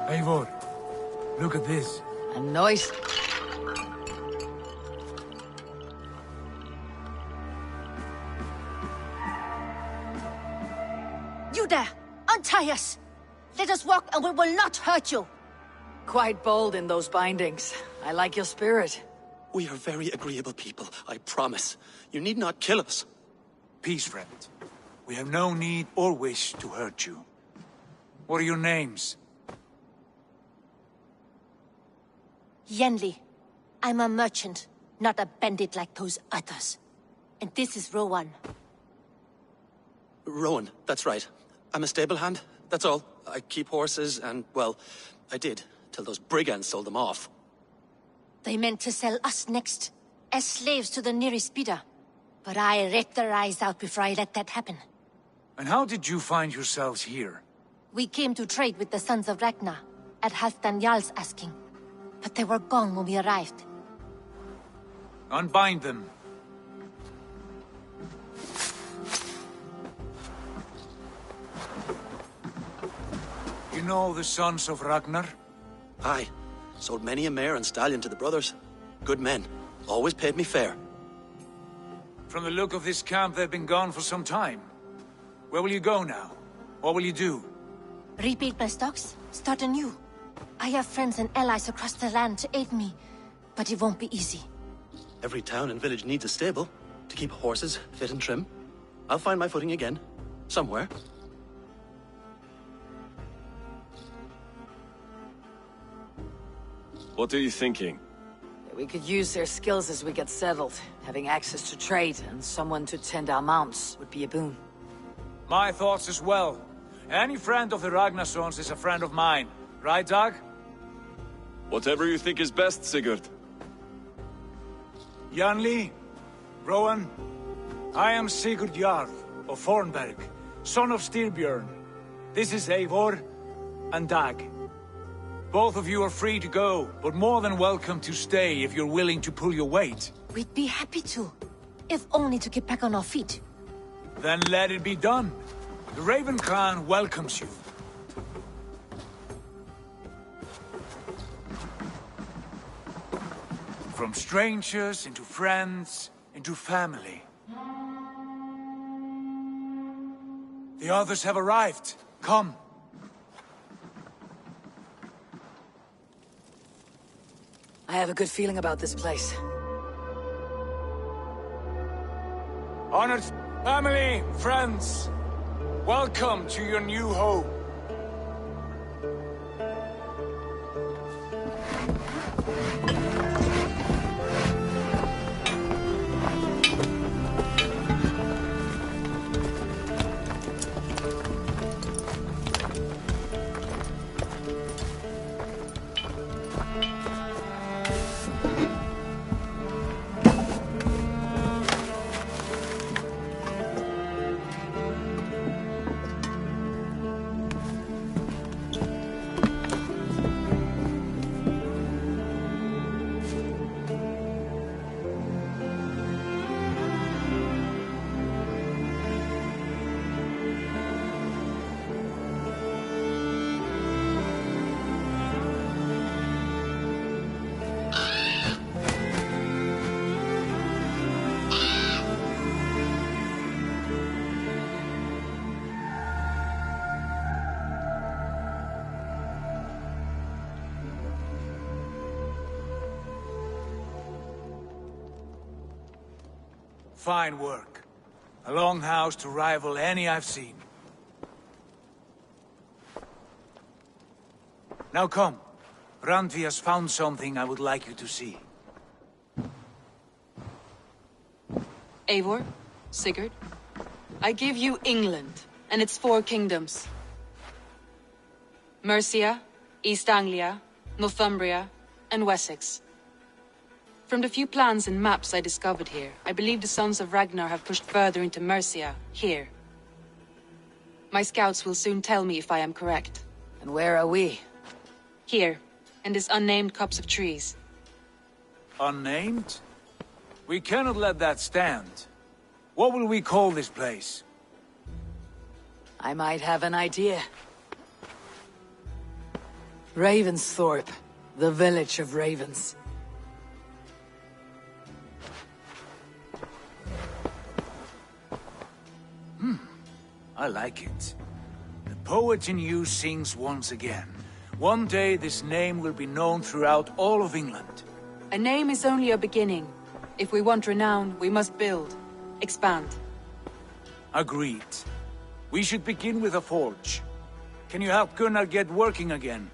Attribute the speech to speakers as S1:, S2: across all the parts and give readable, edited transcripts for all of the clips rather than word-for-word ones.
S1: Eivor, look at this.
S2: A noise.
S3: You there! Untie us! Let us walk and we will not hurt you!
S2: Quite bold in those bindings. I like your spirit.
S4: We are very agreeable people, I promise. You need not kill us.
S1: Peace, friend. We have no need or wish to hurt you. What are your names?
S3: Yenli. I'm a merchant, not a bandit like those others. And this is Rowan.
S4: Rowan, that's right. I'm a stable hand, that's all. I keep horses and, well, I did, till those brigands sold them off.
S3: They meant to sell us next, as slaves to the nearest bidder. But I ripped their eyes out before I let that happen.
S1: And how did you find yourselves here?
S3: We came to trade with the Sons of Ragnar, at Halfdan Jarl's asking. But they were gone when we arrived.
S1: Unbind them. You know the Sons of Ragnar?
S4: Aye. Sold many a mare and stallion to the brothers. Good men. Always paid me fair.
S1: From the look of this camp, they've been gone for some time. Where will you go now? What will you do?
S3: Rebuild my stocks, start anew. I have friends and allies across the land to aid me, but it won't be easy.
S4: Every town and village needs a stable to keep horses fit and trim. I'll find my footing again. Somewhere.
S5: What are you thinking?
S2: We could use their skills as we get settled. Having access to trade and someone to tend our mounts would be a boon.
S1: My thoughts as well. Any friend of the Ragnarsons is a friend of mine. Right, Dag?
S5: Whatever you think is best, Sigurd.
S1: Janli, Rowan, I am Sigurd Jarl of Fornberg, son of Styrbjörn. This is Eivor and Dag. Both of you are free to go, but more than welcome to stay if you're willing to pull your weight.
S3: We'd be happy to, if only to get back on our feet.
S1: Then let it be done. The Raven Clan welcomes you. From strangers into friends, into family. The others have arrived. Come.
S2: I have a good feeling about this place.
S1: Honored family, friends, welcome to your new home. Fine work. A longhouse to rival any I've seen. Now come. Randvi has found something I would like you to see.
S6: Eivor, Sigurd, I give you England and its 4 kingdoms. Mercia, East Anglia, Northumbria, and Wessex. From the few plans and maps I discovered here, I believe the Sons of Ragnar have pushed further into Mercia, here. My scouts will soon tell me if I am correct.
S2: And where are we?
S6: Here, in this unnamed copse of trees.
S1: Unnamed? We cannot let that stand. What will we call this place?
S2: I might have an idea. Ravensthorpe, the village of ravens.
S1: I like it. The poet in you sings once again. One day this name will be known throughout all of England.
S6: A name is only a beginning. If we want renown, we must build, expand.
S1: Agreed. We should begin with a forge. Can you help Gunnar get working again?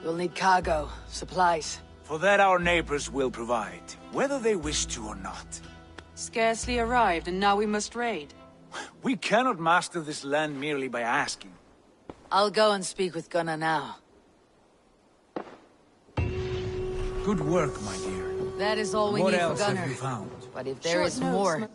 S2: We'll need cargo, supplies.
S1: For that our neighbors will provide, whether they wish to or not.
S6: Scarcely arrived, and now we must raid.
S1: We cannot master this land merely by asking.
S2: I'll go and speak with Gunnar now.
S1: Good work, my dear.
S2: That is all we
S1: What
S2: need for
S1: else
S2: Gunnar.
S1: have you found?
S2: But if there is more...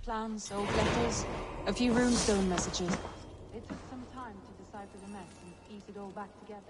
S6: Plans, old letters, a few runestone messages. It took some time to decipher the mess and piece it all back together.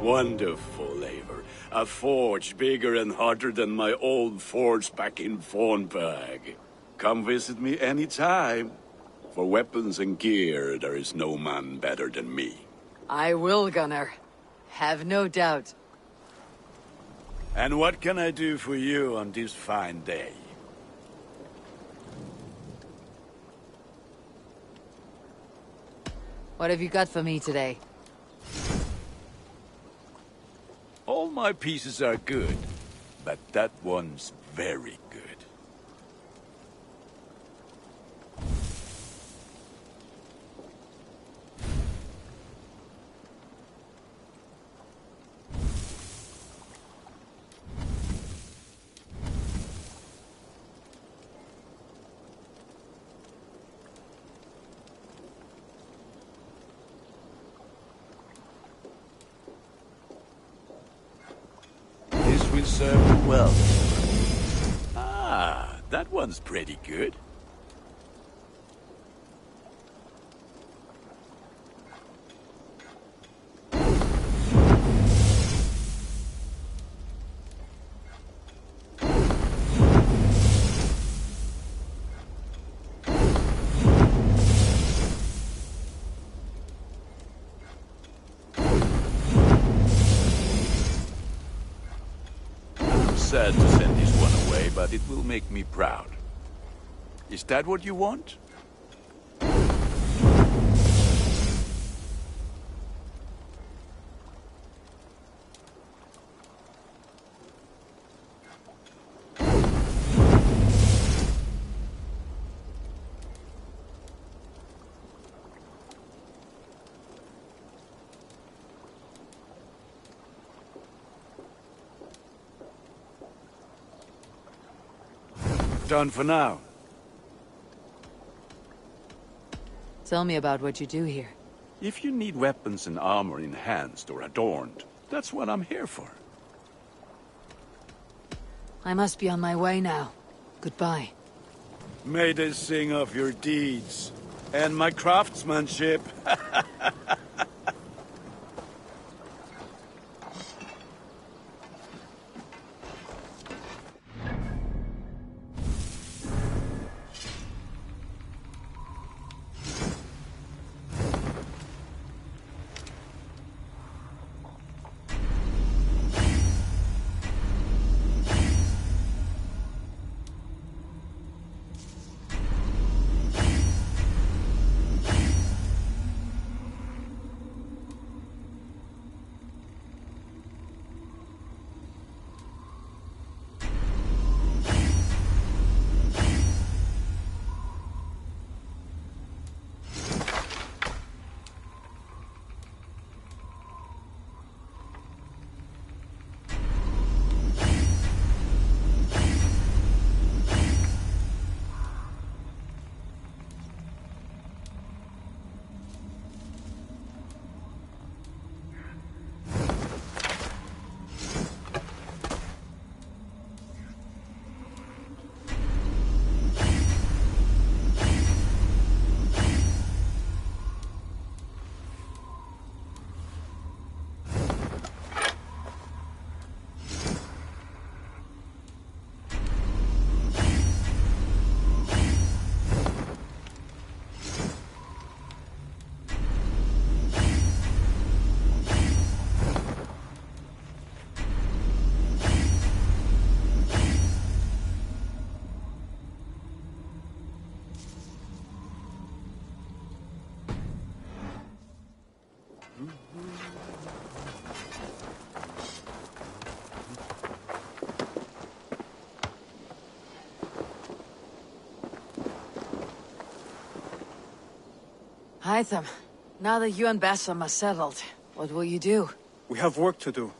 S7: Wonderful, Eivor. A forge bigger and hotter than my old forge back in Fornburg. Come visit me anytime. For weapons and gear, there is no man better than me.
S2: I will, Gunnar. Have no doubt.
S7: And what can I do for you on this fine day?
S2: What have you got for me today?
S7: All my pieces are good, but that one's very good. will serve you well. Ah, that one's pretty good. Sad to send this one away, but it will make me proud. Is that what you want? Done for now.
S2: Tell me about what you do here.
S7: If you need weapons and armor enhanced or adorned, that's what I'm here for.
S2: I must be on my way now. Goodbye.
S7: May they sing of your deeds and my craftsmanship.
S2: Hytham, now that you and Bassam are settled, what will you do?
S8: We have work to do.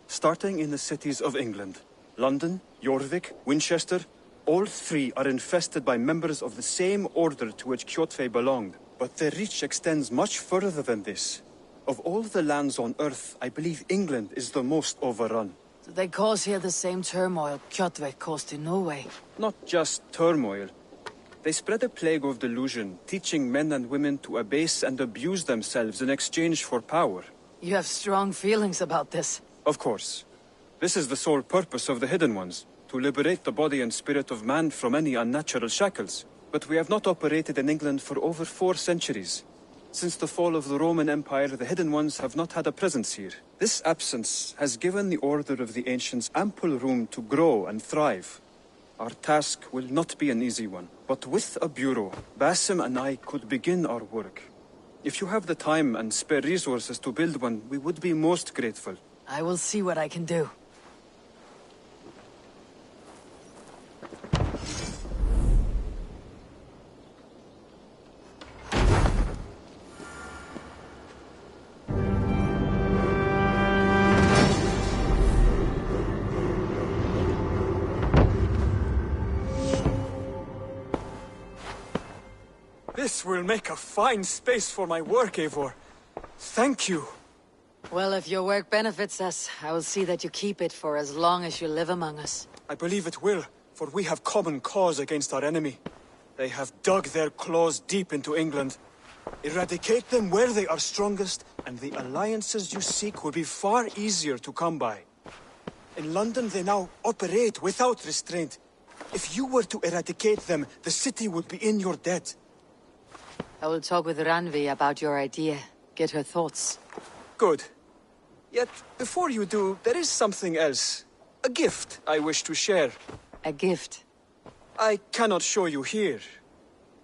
S8: Starting in the cities of England. London, Jorvik, Winchester, all three are infested by members of the same order to which Kjotve belonged. But their reach extends much further than this. Of all the lands on Earth, I believe England is the most overrun.
S2: So they cause here the same turmoil Kjotve caused in Norway.
S8: Not just turmoil. They spread a plague of delusion, teaching men and women to abase and abuse themselves in exchange for power.
S2: You have strong feelings about this.
S8: Of course. This is the sole purpose of the Hidden Ones, to liberate the body and spirit of man from any unnatural shackles. But we have not operated in England for over 4 centuries. Since the fall of the Roman Empire, the Hidden Ones have not had a presence here. This absence has given the Order of the Ancients ample room to grow and thrive. Our task will not be an easy one, but with a bureau, Basim and I could begin our work. If you have the time and spare resources to build one, we would be most grateful.
S2: I will see what I can do.
S8: This will make a fine space for my work, Eivor. Thank you.
S2: Well, if your work benefits us, I will see that you keep it for as long as you live among us.
S8: I believe it will, for we have common cause against our enemy. They have dug their claws deep into England. Eradicate them where they are strongest, and the alliances you seek will be far easier to come by. In London, they now operate without restraint. If you were to eradicate them, the city would be in your debt.
S2: I will talk with Ranvi about your idea. Get her thoughts.
S8: Good. Yet, before you do, there is something else. A gift I wish to share.
S2: A gift?
S8: I cannot show you here.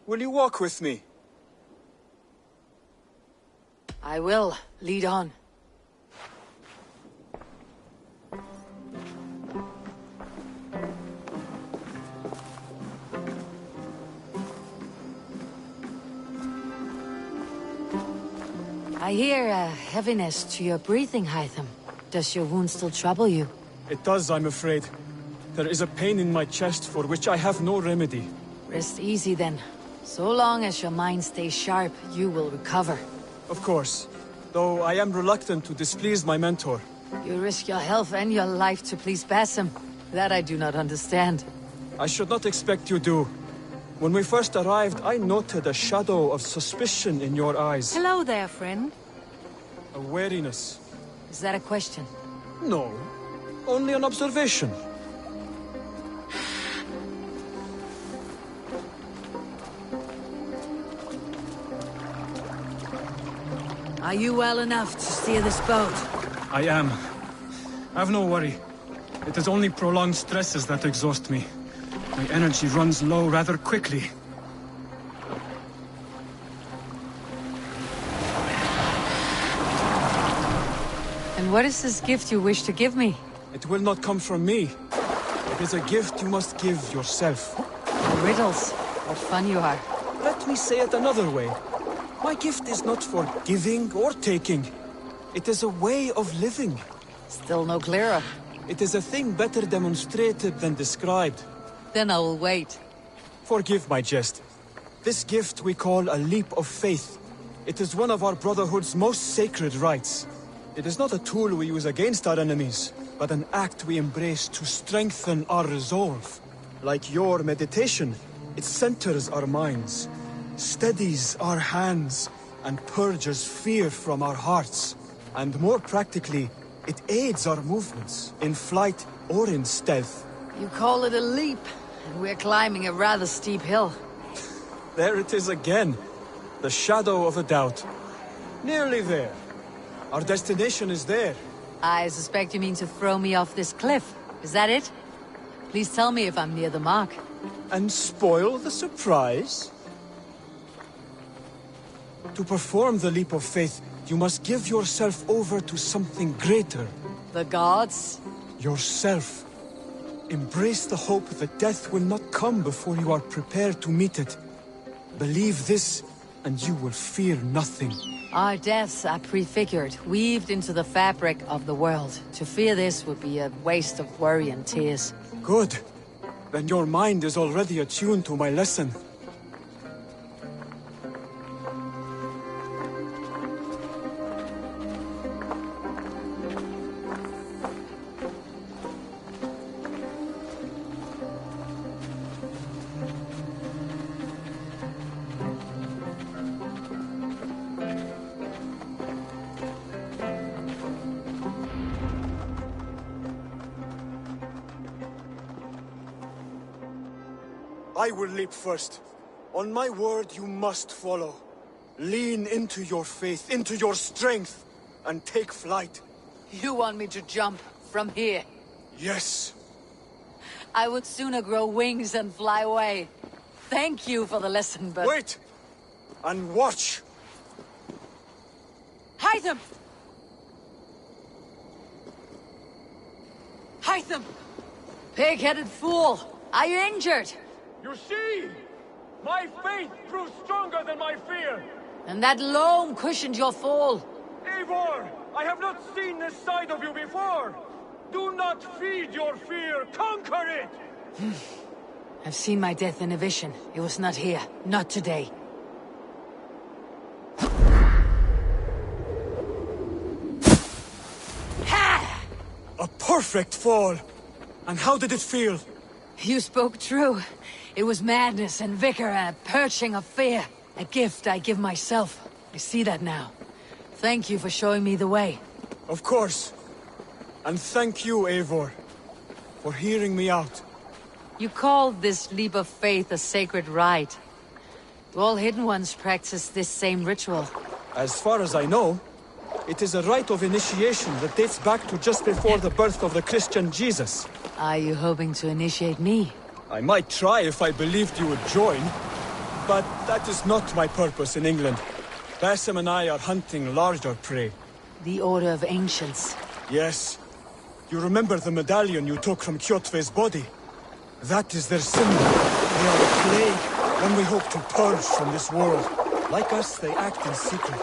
S8: Will you walk with me?
S2: I will. Lead on. I hear a heaviness to your breathing, Hytham. Does your wound still trouble you?
S8: It does, I'm afraid. There is a pain in my chest for which I have no remedy.
S2: Rest easy then. So long as your mind stays sharp, you will recover.
S8: Of course. Though I am reluctant to displease my mentor.
S2: You risk your health and your life to please Basim. That I do not understand.
S8: I should not expect you do. When we first arrived, I noted a shadow of suspicion in your eyes.
S9: Hello there, friend.
S8: A wariness.
S2: Is that a question?
S8: No. Only an observation.
S2: Are you well enough to steer this boat?
S8: I am. Have no worry. It is only prolonged stresses that exhaust me. My energy runs low rather quickly.
S2: And what is this gift you wish to give me?
S8: It will not come from me. It is a gift you must give yourself.
S2: Riddles. What fun you are.
S8: Let me say it another way. My gift is not for giving or taking. It is a way of living.
S2: Still no clearer.
S8: It is a thing better demonstrated than described.
S2: Then I will wait.
S8: Forgive my jest. This gift we call a leap of faith. It is one of our Brotherhood's most sacred rites. It is not a tool we use against our enemies, but an act we embrace to strengthen our resolve. Like your meditation, it centers our minds, steadies our hands, and purges fear from our hearts. And more practically, it aids our movements, in flight or in stealth.
S2: You call it a leap, and we're climbing a rather steep hill.
S8: There it is again. The shadow of a doubt. Nearly there. Our destination is there.
S2: I suspect you mean to throw me off this cliff. Is that it? Please tell me if I'm near the mark.
S8: And spoil the surprise? To perform the leap of faith, you must give yourself over to something greater.
S2: The gods?
S8: Yourself. Embrace the hope that death will not come before you are prepared to meet it. Believe this, and you will fear nothing.
S2: Our deaths are prefigured, weaved into the fabric of the world. To fear this would be a waste of worry and tears.
S8: Good. Then your mind is already attuned to my lesson. I will leap first. On my word, you must follow. Lean into your faith, into your strength, and take flight.
S2: You want me to jump from here?
S8: Yes.
S2: I would sooner grow wings and fly away. Thank you for the lesson, but...
S8: Wait! And watch!
S2: Hytham! Hytham! Pig-headed fool! Are you injured?
S1: You see? My faith proved stronger than my fear!
S2: And that loam cushioned your fall.
S1: Eivor! I have not seen this side of you before! Do not feed your fear, conquer it!
S2: I've seen my death in a vision. It was not here. Not today.
S1: perfect fall! And how did it feel?
S2: You spoke true. It was madness and vigor and a purging of fear. A gift I give myself. I see that now. Thank you for showing me the way.
S1: Of course. And thank you, Eivor, for hearing me out.
S2: You called this leap of faith a sacred rite. Do all Hidden Ones practice this same ritual?
S1: As far as I know, it is a rite of initiation that dates back to just before the birth of the Christian Jesus.
S2: Are you hoping to initiate me?
S1: I might try if I believed you would join, but that is not my purpose in England. Basim and I are hunting larger prey.
S2: The Order of Ancients.
S1: Yes. You remember the medallion you took from Kjotve's body? That is their symbol. They are a plague, one we hope to purge from this world. Like us, they act in secret.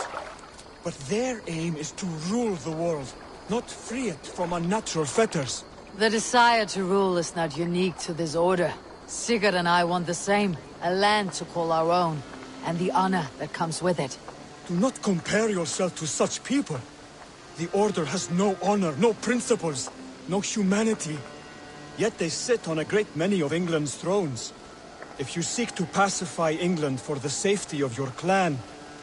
S1: But their aim is to rule the world, not free it from unnatural fetters.
S2: The desire to rule is not unique to this order. Sigurd and I want the same. A land to call our own, and the honor that comes with it.
S1: Do not compare yourself to such people. The Order has no honor, no principles, no humanity. Yet they sit on a great many of England's thrones. If you seek to pacify England for the safety of your clan...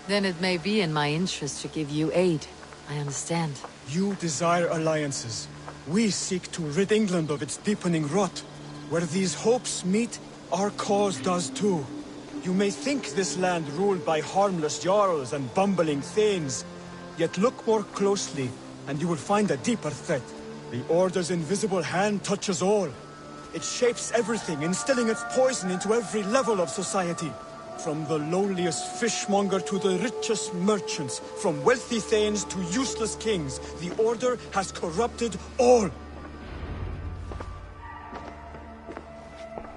S2: Then it may be in my interest to give you aid. I understand.
S1: You desire alliances. We seek to rid England of its deepening rot. Where these hopes meet, our cause does too. You may think this land ruled by harmless jarls and bumbling thanes. Yet look more closely, and you will find a deeper threat. The Order's invisible hand touches all. It shapes everything, instilling its poison into every level of society. From the lowliest fishmonger to the richest merchants, from wealthy thanes to useless kings, the Order has corrupted all.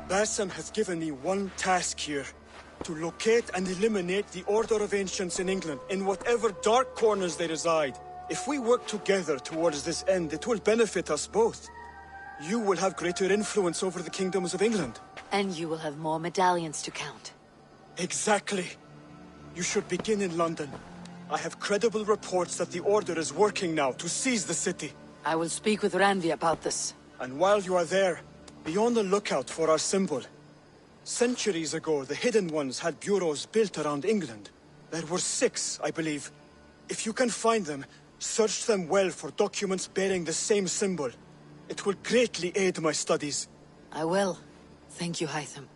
S1: Basim has given me one task here. To locate and eliminate the Order of Ancients in England, in whatever dark corners they reside. If we work together towards this end, it will benefit us both. You will have greater influence over the kingdoms of England.
S2: And you will have more medallions to count.
S1: Exactly. You should begin in London. I have credible reports that the Order is working now to seize the city.
S2: I will speak with Randvi about this.
S1: And while you are there, be on the lookout for our symbol. Centuries ago, the Hidden Ones had bureaus built around England. There were 6, I believe. If you can find them, search them well for documents bearing the same symbol. It will greatly aid my studies.
S2: I will. Thank you, Hytham,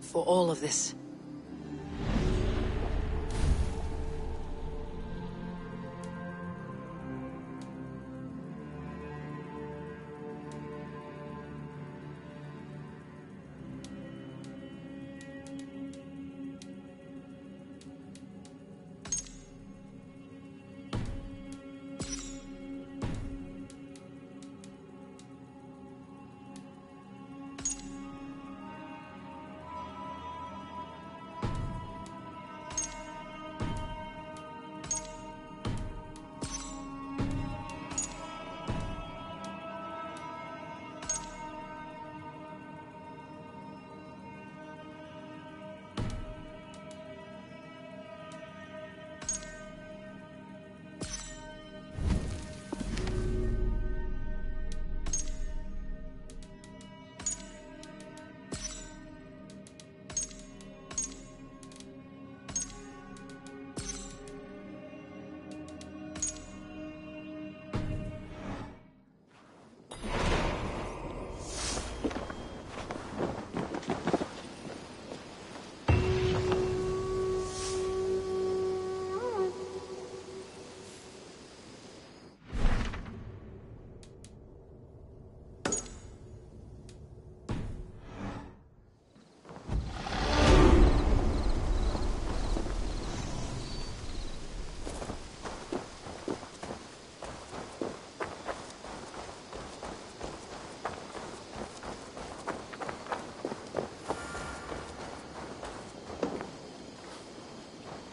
S2: for all of this.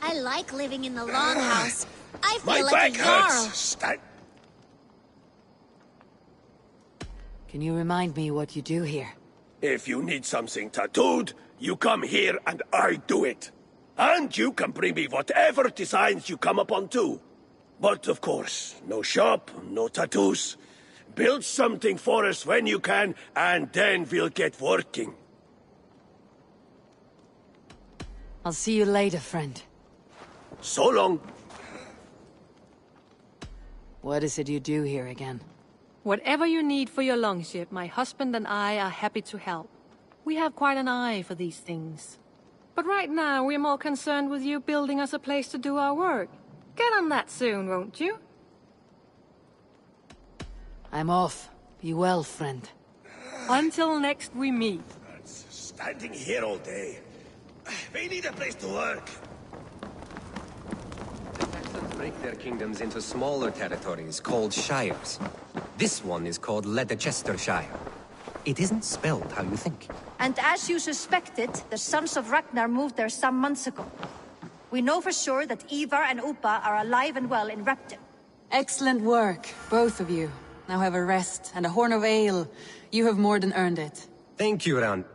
S9: I like living in the longhouse. I feel
S7: My
S9: like
S7: back
S9: a jarl.
S7: hurts.
S2: Can you remind me what you do here?
S7: If you need something tattooed, you come here and I do it. And you can bring me whatever designs you come upon too. But of course, no shop, no tattoos.
S10: Build something for us when you can, and then we'll get working.
S2: I'll see you later, friend.
S10: So long.
S2: What is it you do here again?
S11: Whatever you need for your longship, my husband and I are happy to help. We have quite an eye for these things. But right now, we're more concerned with you building us a place to do our work. Get on that soon, won't you?
S2: I'm off. Be well, friend.
S11: Until next we meet.
S10: Standing here all day. We need a place to work.
S12: The Saxons break their kingdoms into smaller territories called shires. This one is called Leicestershire. It isn't spelled how you think.
S3: And as you suspected, the Sons of Ragnar moved there some months ago. We know for sure that Ivar and Upa are alive and well in Repton.
S6: Excellent work, both of you. Now have a rest and a horn of ale. You have more than earned it.
S12: Thank you, Ran.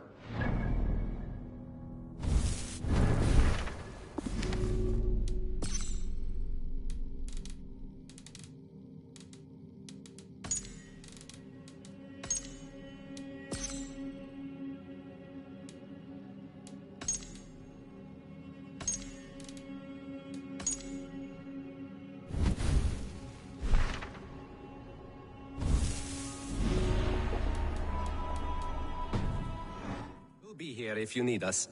S12: Be here if you need us.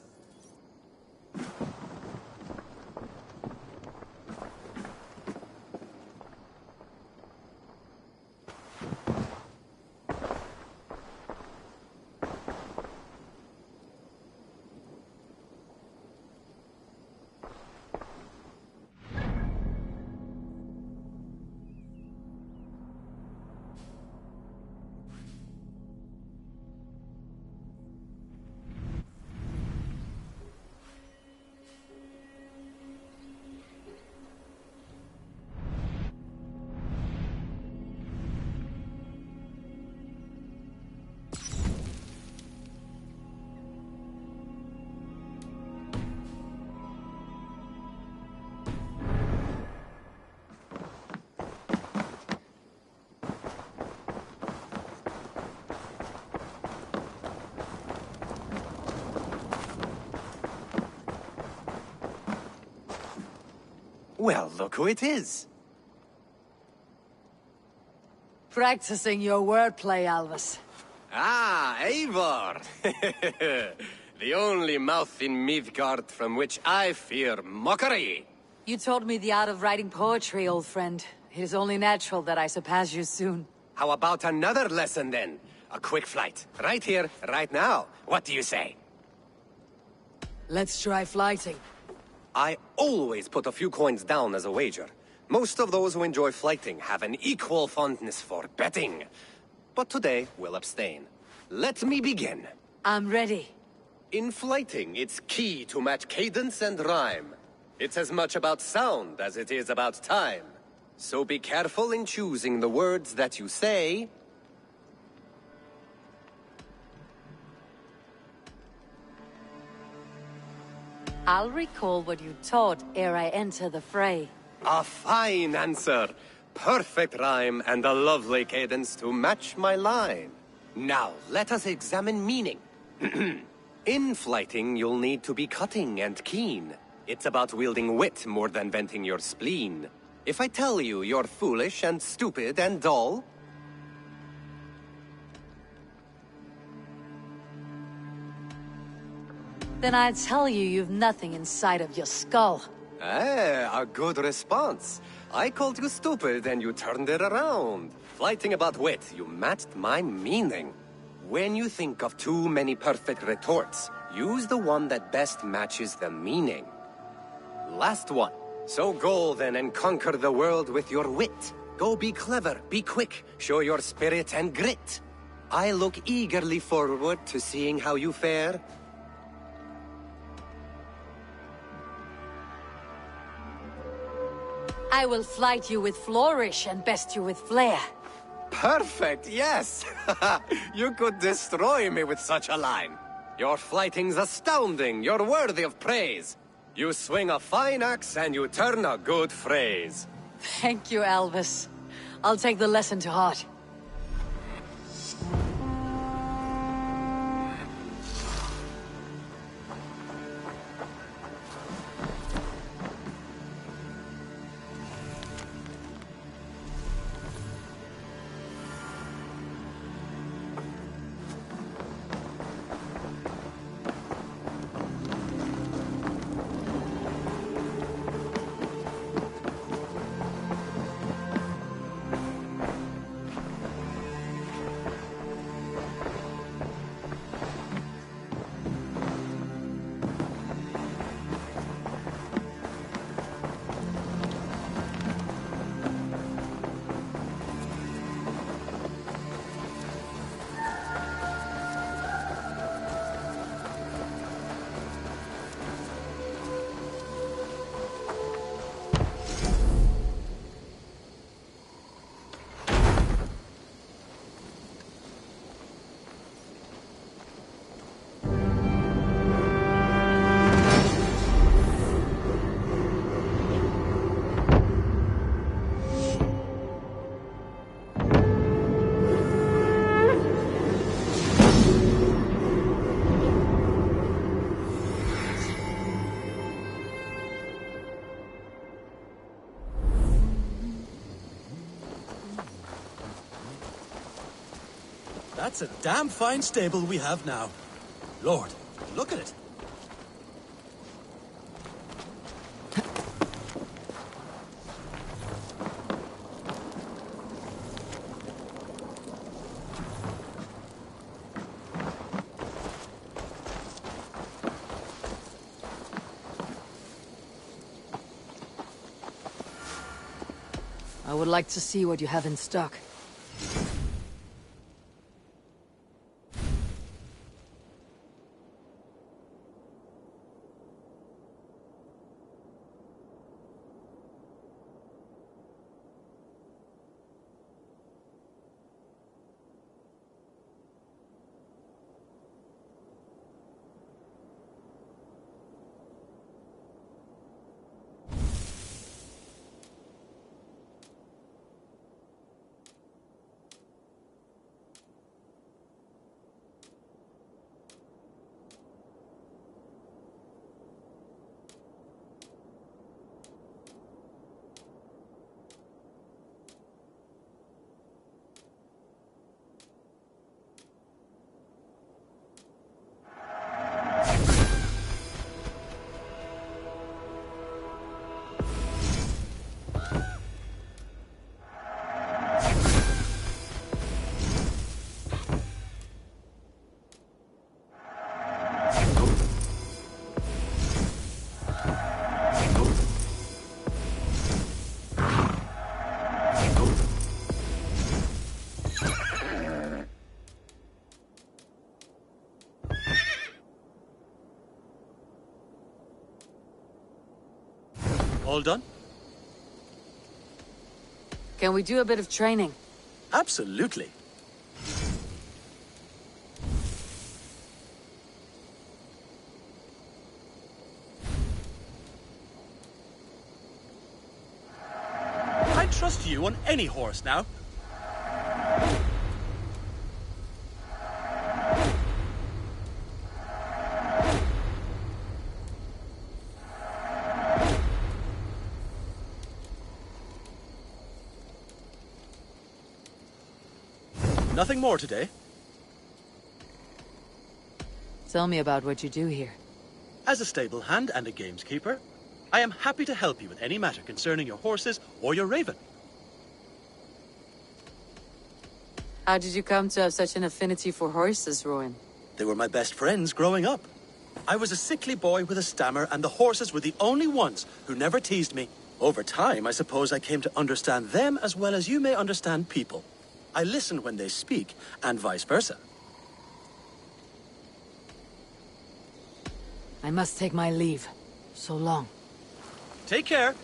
S12: Well, look who it is.
S2: Practicing your wordplay, Alvis.
S12: Ah, Eivor! The only mouth in Midgard from which I fear mockery.
S2: You taught me the art of writing poetry, old friend. It is only natural that I surpass you soon.
S12: How about another lesson, then? A quick flight. Right here, right now. What do you say?
S2: Let's try flighting.
S12: I always put a few coins down as a wager. Most of those who enjoy flighting have an equal fondness for betting. But today, we'll abstain. Let me begin.
S2: I'm ready.
S12: In flighting, it's key to match cadence and rhyme. It's as much about sound as it is about time. So be careful in choosing the words that you say.
S2: I'll recall what you taught ere I enter the fray.
S12: A fine answer. Perfect rhyme and a lovely cadence to match my line. Now, let us examine meaning. In flighting, you'll need to be cutting and keen. It's about wielding wit more than venting your spleen. If I tell you you're foolish and stupid and dull,
S2: then I'd tell you you've nothing inside of your skull.
S12: a good response. I called you stupid and you turned it around. Flighting about wit, you matched my meaning. When you think of too many perfect retorts, use the one that best matches the meaning. Last one. So go then and conquer the world with your wit. Go be clever, be quick, show your spirit and grit. I look eagerly forward to seeing how you fare.
S2: I will flight you with flourish and best you with flair.
S12: Perfect, yes! You could destroy me with such a line. Your flighting's astounding, you're worthy of praise. You swing a fine axe and you turn a good phrase.
S2: Thank you, Alvis. I'll take the lesson to heart.
S4: That's a damn fine stable we have now. Lord, look at it.
S2: I would like to see what you have in stock.
S4: All done?
S2: Can we do a bit of training?
S4: Absolutely. I'd trust you on any horse now. Nothing more today?
S2: Tell me about what you do here.
S4: As a stable hand and a gameskeeper, I am happy to help you with any matter concerning your horses or your raven.
S2: How did you come to have such an affinity for horses, Rowan?
S4: They were my best friends growing up. I was a sickly boy with a stammer, and the horses were the only ones who never teased me. Over time, I suppose I came to understand them as well as you may understand people. I listen when they speak, and vice versa.
S2: I must take my leave. So long.
S4: Take care.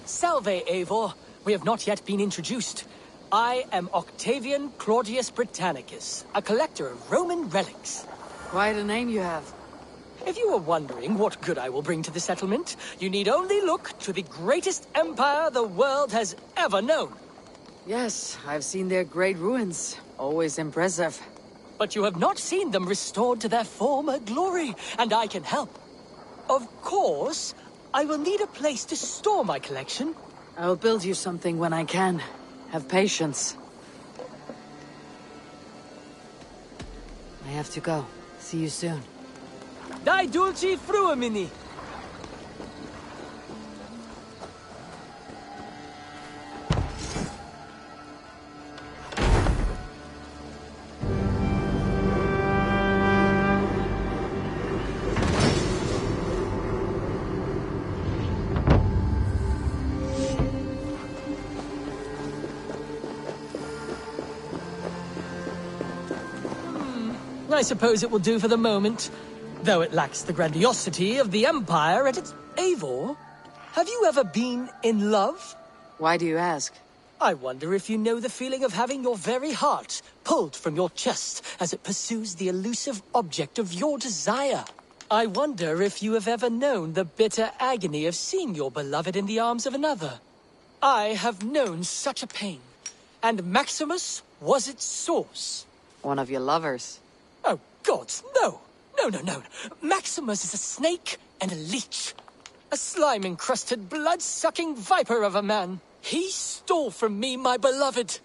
S13: Salve, Eivor. We have not yet been introduced. I am Octavian Claudius Britannicus, a collector of Roman relics.
S2: Quite a name you have.
S13: If you were wondering what good I will bring to the settlement, you need only look to the greatest empire the world has ever known.
S2: Yes, I've seen their great ruins. Always impressive.
S13: But you have not seen them restored to their former glory, and I can help. Of course, I will need a place to store my collection.
S2: I will build you something when I can. Have patience. I have to go. See you soon.
S13: Dai dulci fruamini. I suppose it will do for the moment. though it lacks the grandiosity of the Empire at its... Eivor, have you ever been in love?
S6: Why do you ask?
S13: I wonder if you know the feeling of having your very heart pulled from your chest as it pursues the elusive object of your desire. I wonder if you have ever known the bitter agony of seeing your beloved in the arms of another. I have known such a pain, and Maximus was its source.
S6: One of your lovers.
S13: Oh, gods, no! No. Maximus is a snake and a leech. A slime-encrusted, blood-sucking viper of a man. He stole from me my beloved.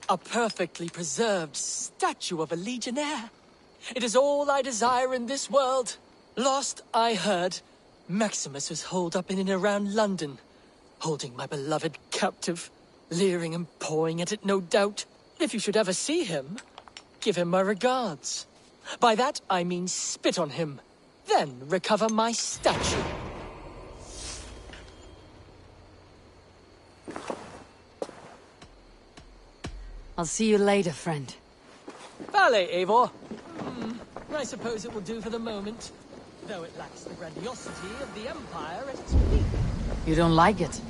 S13: A perfectly preserved statue of a legionnaire. It is all I desire in this world. Last I heard, Maximus was holed up in and around London, holding my beloved captive, leering and pawing at it, no doubt. If you should ever see him, give him my regards. By that, I mean spit on him, then recover my statue.
S2: I'll see you later, friend.
S13: Vale, Eivor. I suppose it will do for the moment, though it lacks the grandiosity of the Empire at its peak.
S2: You don't like it?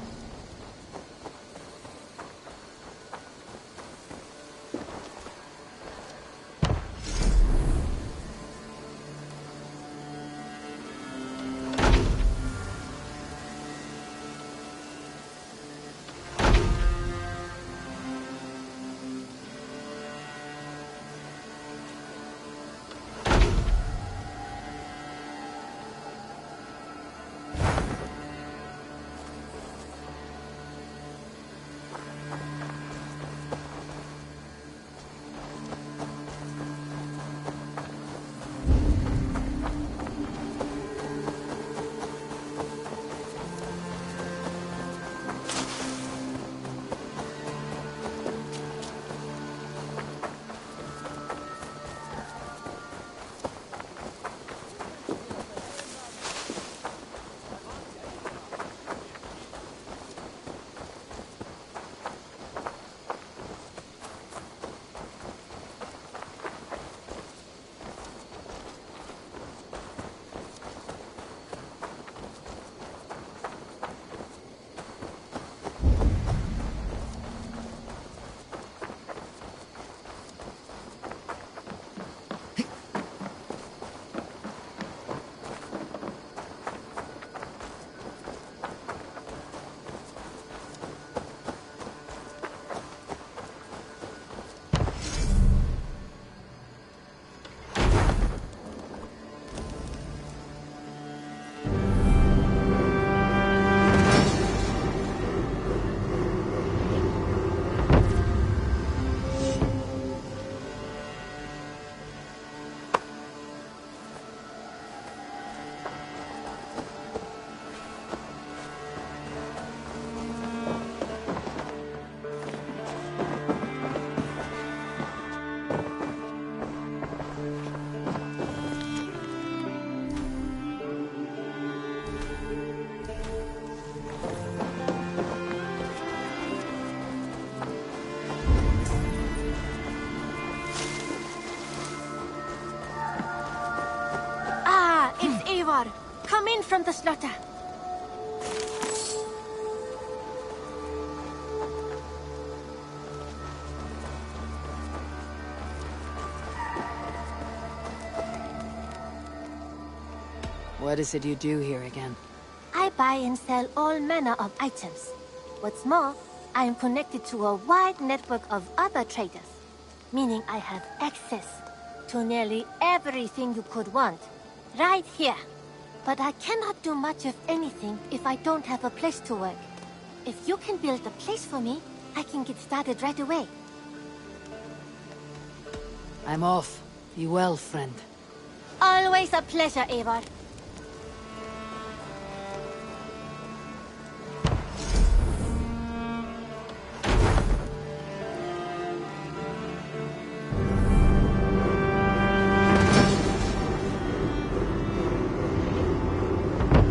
S9: Come in from the slaughter.
S2: What is it you do here again?
S9: I buy and sell all manner of items. What's more, I am connected to a wide network of other traders, meaning I have access to nearly everything you could want, right here. But I cannot do much of anything if I don't have a place to work. If you can build a place for me, I can get started right away.
S2: I'm off. Be well, friend.
S9: Always a pleasure, Eivor.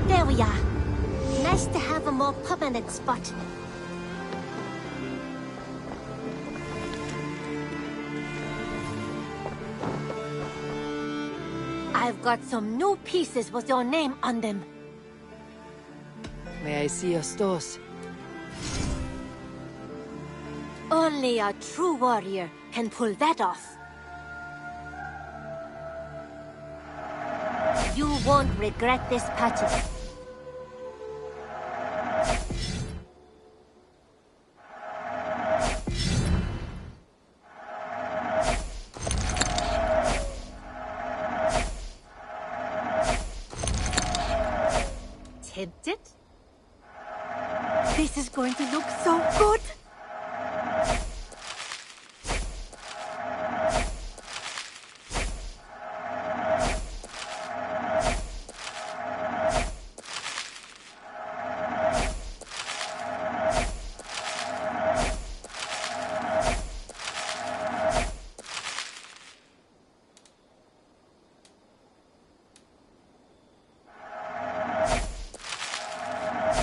S9: There we are. Nice to have a more permanent spot. I've got some new pieces with your name on them.
S2: May I see your stores?
S9: Only a true warrior can pull that off. You won't regret this purchase. Tempted? This is going to look so good!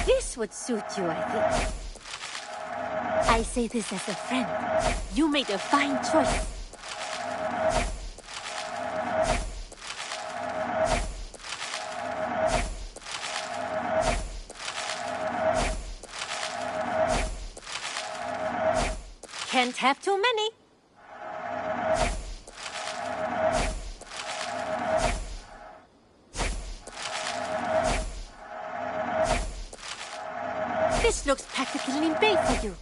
S9: This would suit you, I think. I say this as a friend. You made a fine choice. Can't have too many. This looks practically made for you.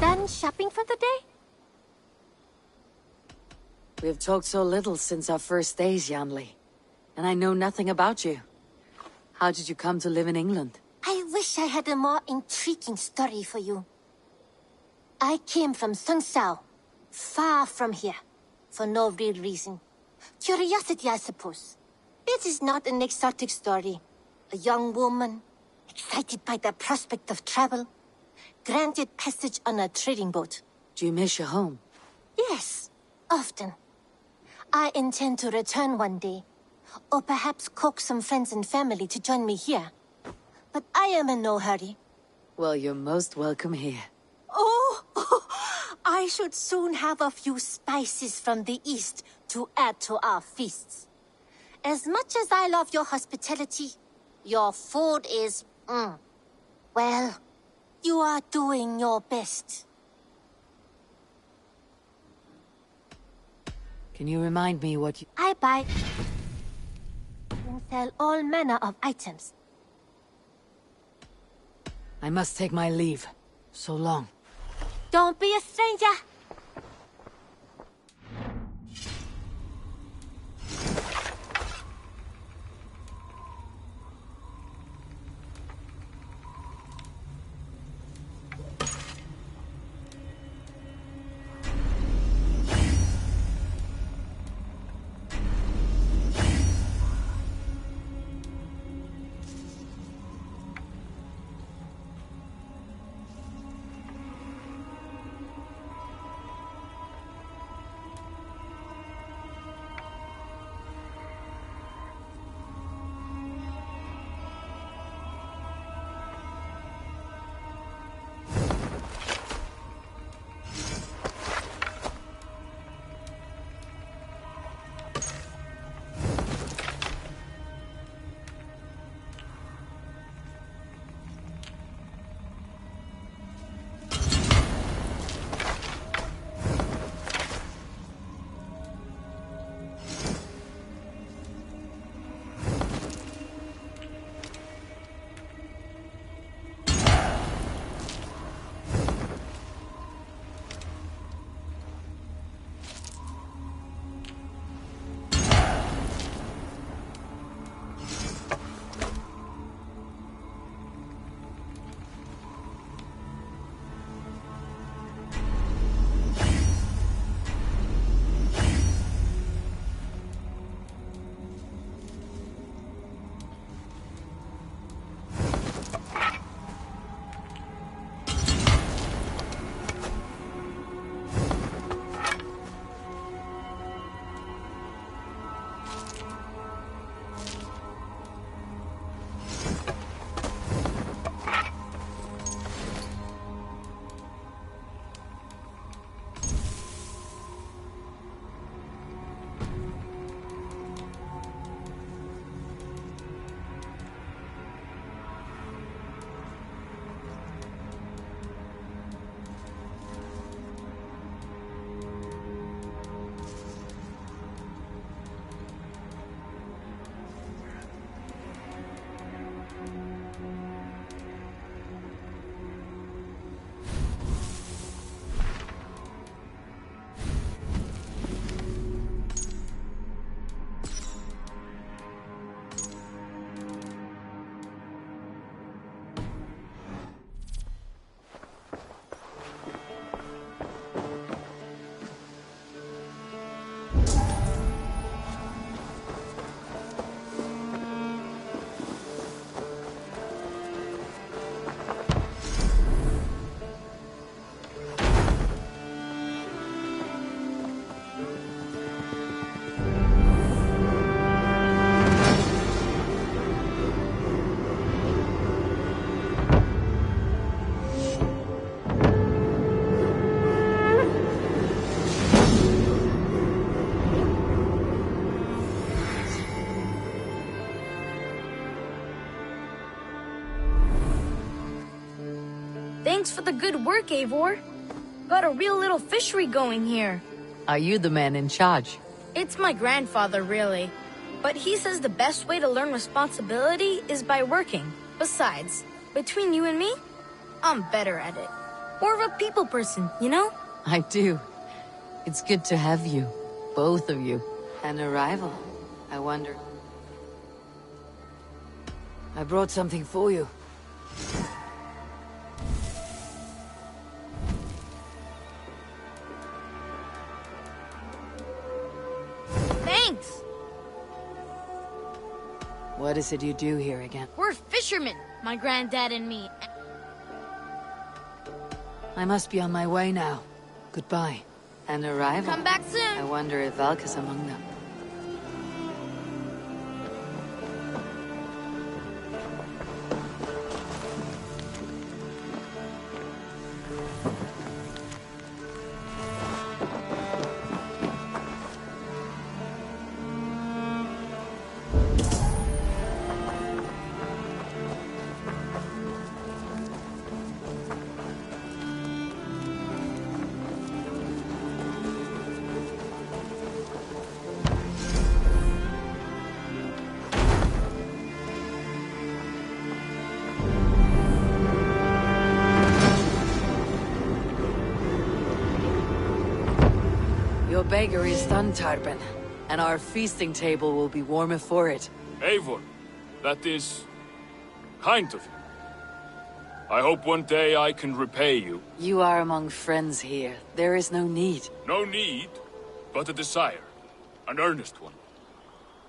S9: Done shopping for the day?
S2: We have talked so little since our first days, Yanli. And I know nothing about you. How did you come to live in England?
S9: I wish I had a more intriguing story for you. I came from Sun Sao, far from here, for no real reason. Curiosity, I suppose. It is not an exotic story. A young woman, excited by the prospect of travel, granted passage on a trading boat.
S2: Do you miss your home?
S9: Yes, often. I intend to return one day, or perhaps coax some friends and family to join me here. But I am in no hurry.
S2: Well, you're most welcome here.
S9: Oh, I should soon have a few spices from the east to add to our feasts. As much as I love your hospitality, your food is, well, you are doing your best.
S2: Can you remind me what you...
S9: I buy and sell all manner of items.
S2: I must take my leave. So long.
S9: Don't be a stranger.
S14: Thanks for the good work, Eivor. Got a real little fishery going here.
S2: Are you the man in charge?
S14: It's my grandfather, really. But he says the best way to learn responsibility is by working. Besides, between you and me, I'm better at it. More of a people person, you know?
S2: I do. It's good to have you. Both of you. An arrival. I wonder. I brought something for you.
S14: Thanks!
S2: What is it you do here again?
S14: We're fishermen, my granddad and me.
S2: I must be on my way now. Goodbye. An arrival.
S14: Come back soon.
S2: I wonder if Valka's among them. Your bakery is done, Tarben, and our feasting table will be warmer for it.
S5: Eivor, that is kind of you. I hope one day I can repay you.
S2: You are among friends here. There is no need.
S5: No need, but a desire. An earnest one.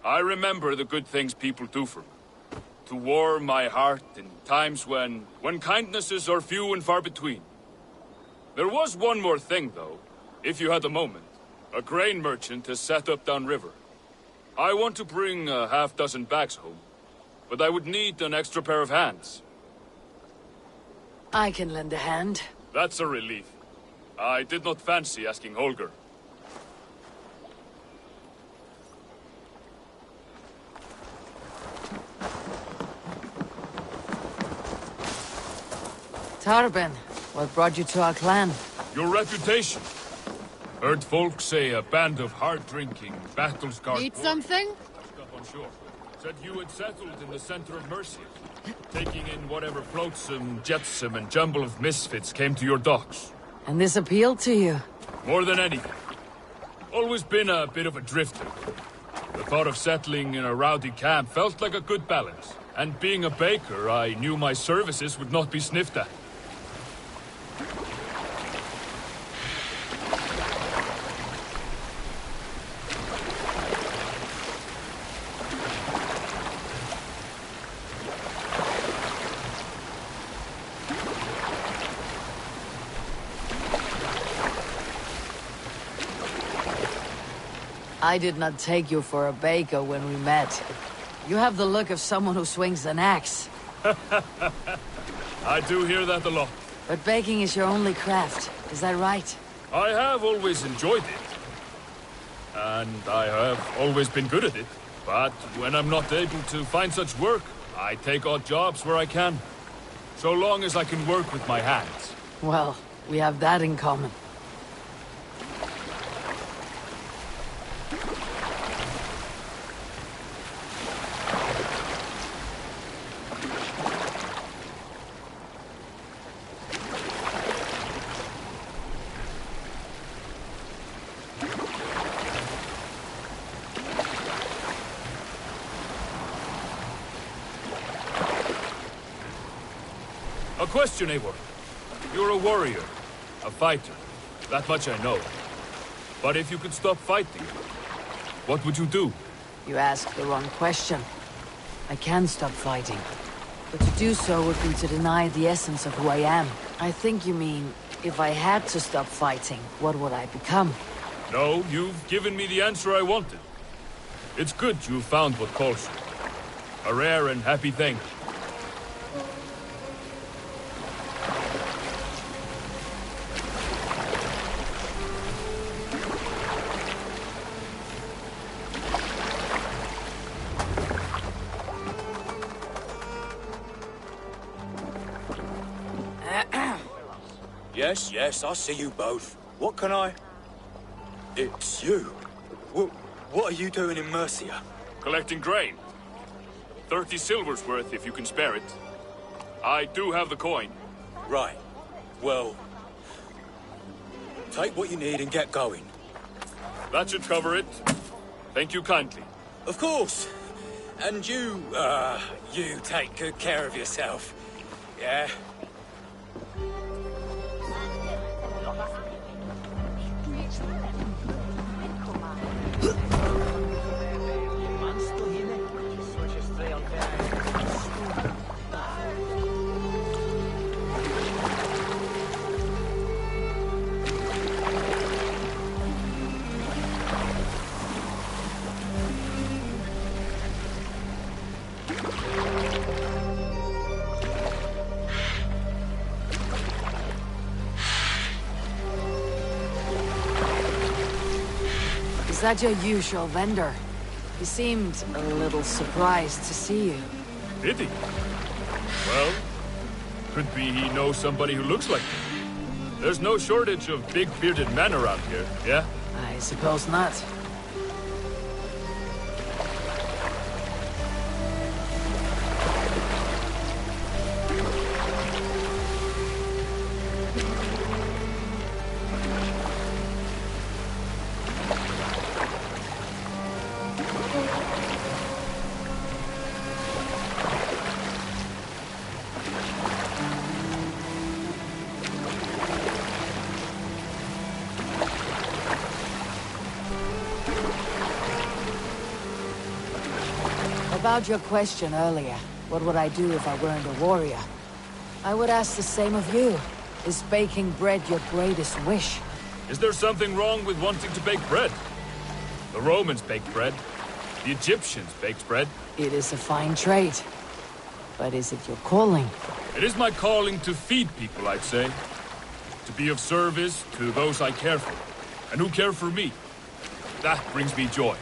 S5: I remember the good things people do for me. To warm my heart in times when kindnesses are few and far between. There was one more thing, though, if you had a moment. A grain merchant has set up downriver. I want to bring a half-dozen bags home, but I would need an extra pair of hands.
S2: I can lend a hand.
S5: That's a relief. I did not fancy asking Holger.
S2: Tarben, what brought you to our clan?
S5: Your reputation. Heard folk say a band of hard-drinking, battle-scarred...
S11: Need something?
S5: ...up on shore. Said you had settled in the center of Mercia, taking in whatever flotsam, jetsam, and jumble of misfits came to your docks.
S2: And this appealed to you?
S5: More than anything. Always been a bit of a drifter. The thought of settling in a rowdy camp felt like a good balance. And being a baker, I knew my services would not be sniffed at.
S2: I did not take you for a baker when we met. You have the look of someone who swings an axe.
S5: I do hear that a lot.
S2: But baking is your only craft, is that right?
S5: I have always enjoyed it. And I have always been good at it. But when I'm not able to find such work, I take odd jobs where I can. So long as I can work with my hands.
S2: Well, we have that in common.
S5: A question, Eivor. You're a warrior, a fighter. That much I know. But if you could stop fighting, what would you do?
S2: You asked the wrong question. I can stop fighting. But to do so would be to deny the essence of who I am. I think you mean, if I had to stop fighting, what would I become?
S5: No, you've given me the answer I wanted. It's good you found what calls you. A rare and happy thing.
S15: Yes, yes, I see you both. What can I... It's you. What are you doing in Mercia?
S5: Collecting grain. 30 silver's worth if you can spare it. I do have the coin.
S15: Right. Well... take what you need and get going.
S5: That should cover it. Thank you kindly.
S15: Of course. And you take good care of yourself. Yeah?
S2: Is that your usual vendor? He seemed a little surprised to see you.
S5: Did he? Well, could be he knows somebody who looks like me. There's no shortage of big bearded men around here, yeah?
S2: I suppose not. About your question earlier, what would I do if I weren't a warrior? I would ask the same of you. Is baking bread your greatest wish?
S5: Is there something wrong with wanting to bake bread? The Romans baked bread. The Egyptians baked bread.
S2: It is a fine trade. But is it your calling?
S5: It is my calling to feed people, I'd say. To be of service to those I care for, and who care for me. That brings me joy.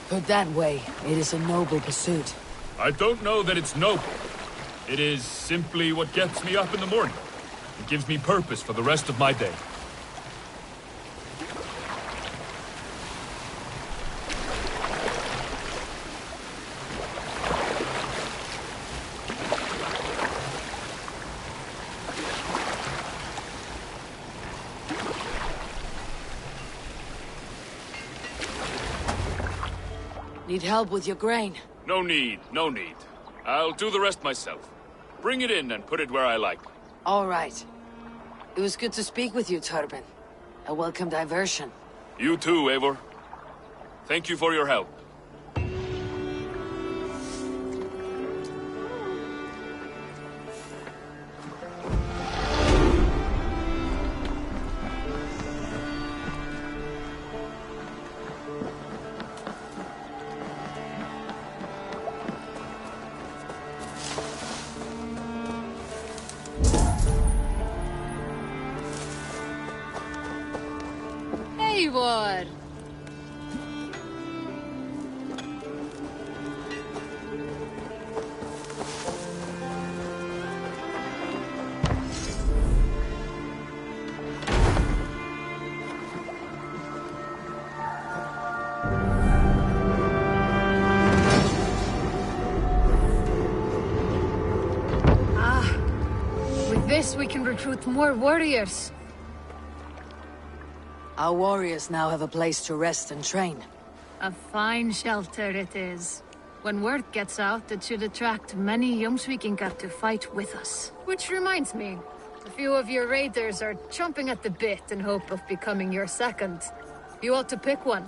S2: Put that way, it is a noble pursuit.
S5: I don't know that it's noble. It is simply what gets me up in the morning. It gives me purpose for the rest of my day.
S2: Need help with your grain?
S5: No need, no need. I'll do the rest myself. Bring it in and put it where I like.
S2: All right. It was good to speak with you, Turbin. A welcome diversion.
S5: You too, Eivor. Thank you for your help.
S11: Eivor! With this, we can recruit more warriors.
S2: Our warriors now have a place to rest and train.
S11: A fine shelter it is. When word gets out, it should attract many Jomsvikingar to fight with us. Which reminds me, a few of your raiders are chomping at the bit in hope of becoming your second. You ought to pick one.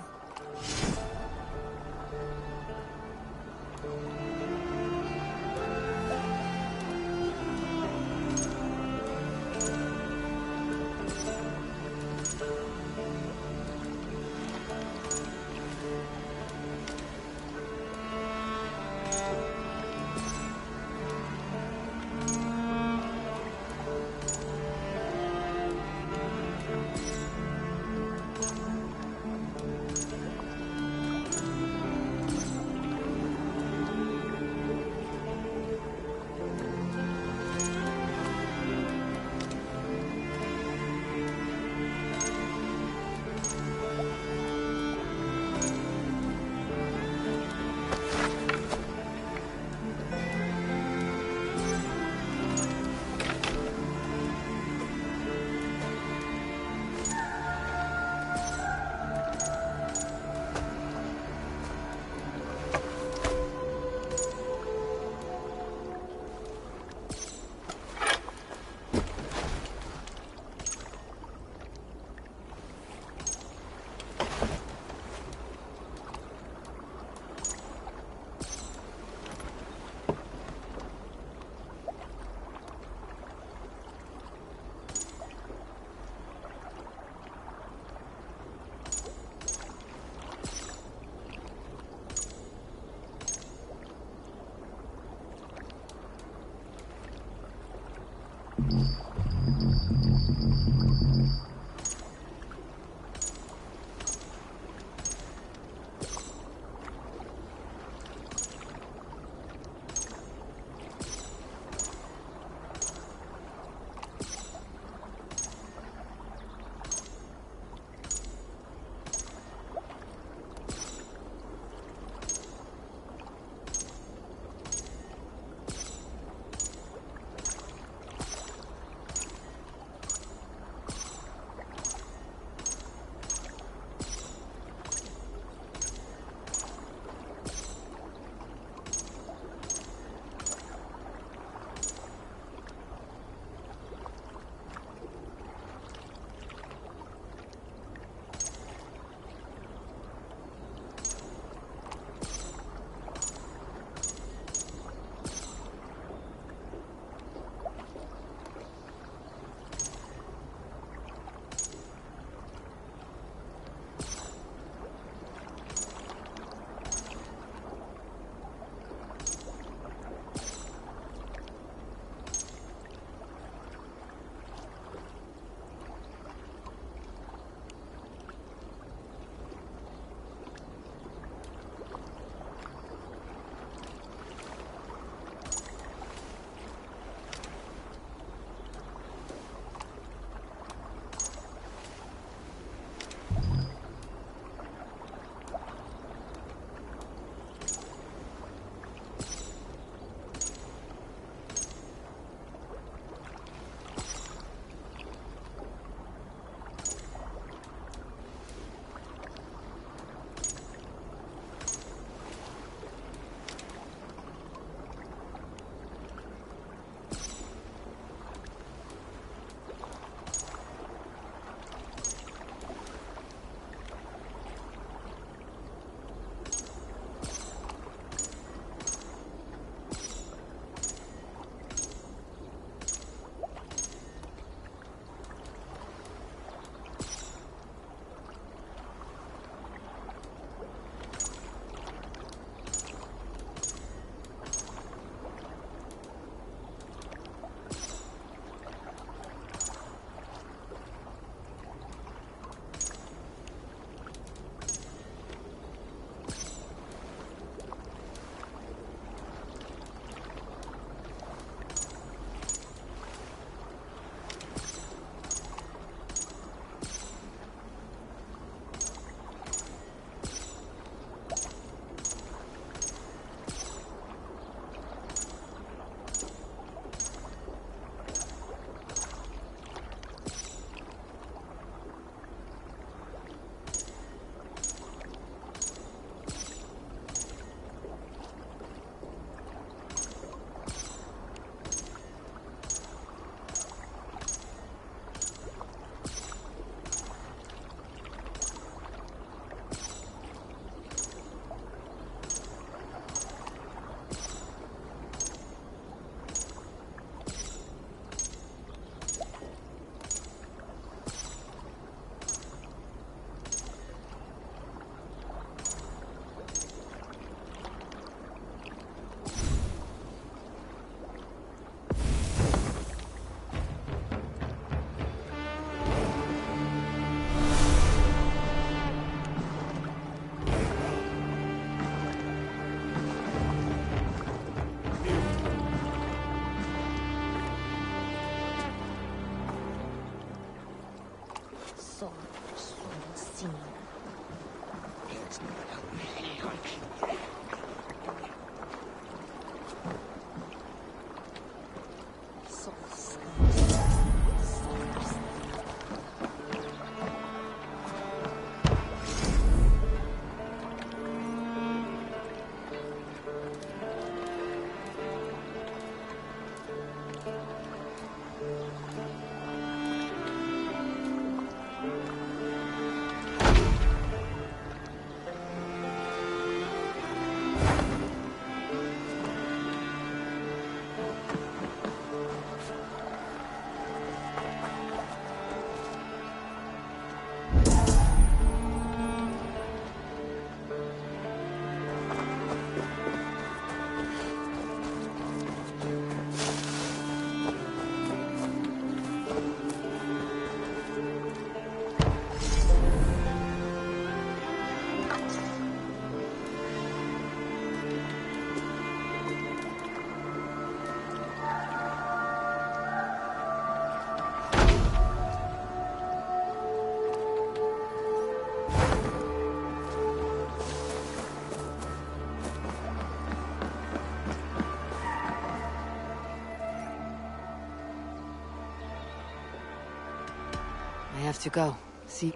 S2: have to go. See...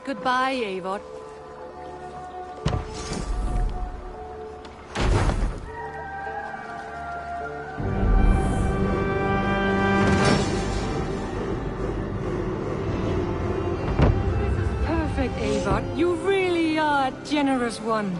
S11: Goodbye, Eivor. Perfect, Eivor. You really are a generous one.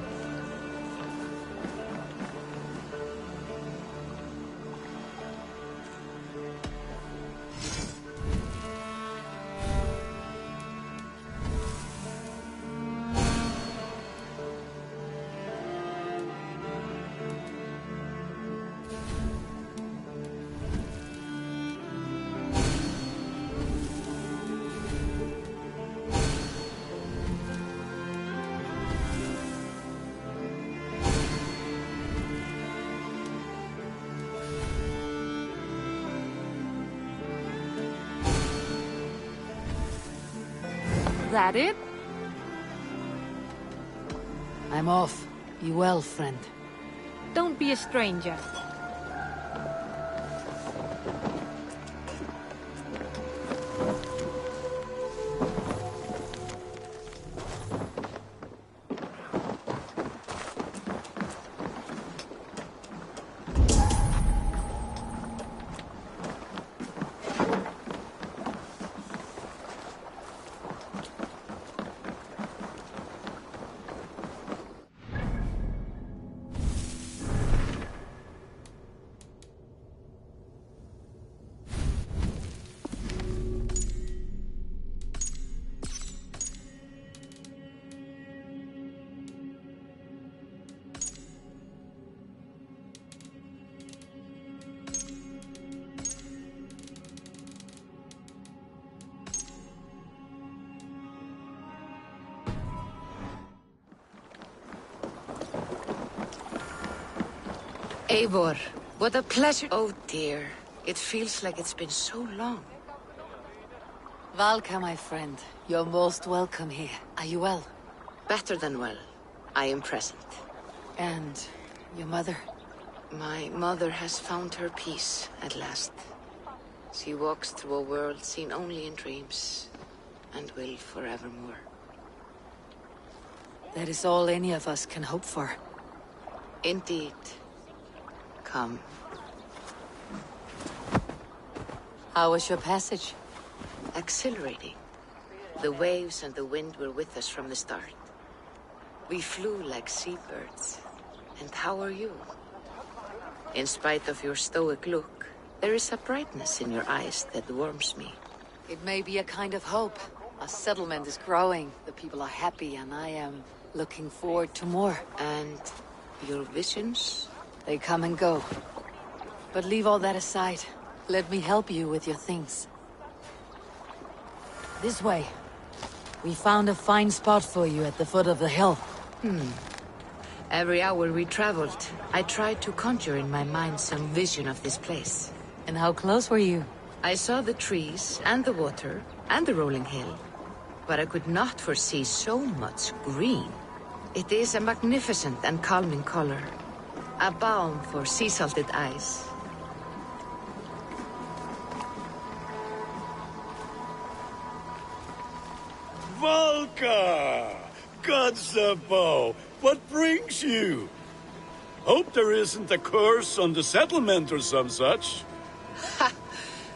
S11: That it?
S2: I'm off. Be well, friend.
S11: Don't be a stranger.
S2: Eivor, what a pleasure. Oh dear, it feels like it's been so long. Valka, my friend, you're most welcome here. Are you well?
S16: Better than well. I am present.
S2: And your mother?
S16: My mother has found her peace at last. She walks through a world seen only in dreams, and will forevermore.
S2: That is all any of us can hope for.
S16: Indeed. Come.
S2: How was your passage?
S16: Exhilarating. The waves and the wind were with us from the start. We flew like seabirds. And how are you? In spite of your stoic look, there is a brightness in your eyes that warms me.
S2: It may be a kind of hope. Our settlement is growing, the people are happy, and I am looking forward to more.
S16: And your visions?
S2: They come and go. But leave all that aside. Let me help you with your things. This way. We found a fine spot for you at the foot of the hill.
S16: Every hour we traveled, I tried to conjure in my mind some vision of this place.
S2: And how close were you?
S16: I saw the trees, and the water, and the rolling hill. But I could not foresee so much green. It is a magnificent and calming color. A balm for sea-salted eyes.
S7: Valka! Gods above, what brings you? Hope there isn't a curse on the settlement or some such.
S16: Ha!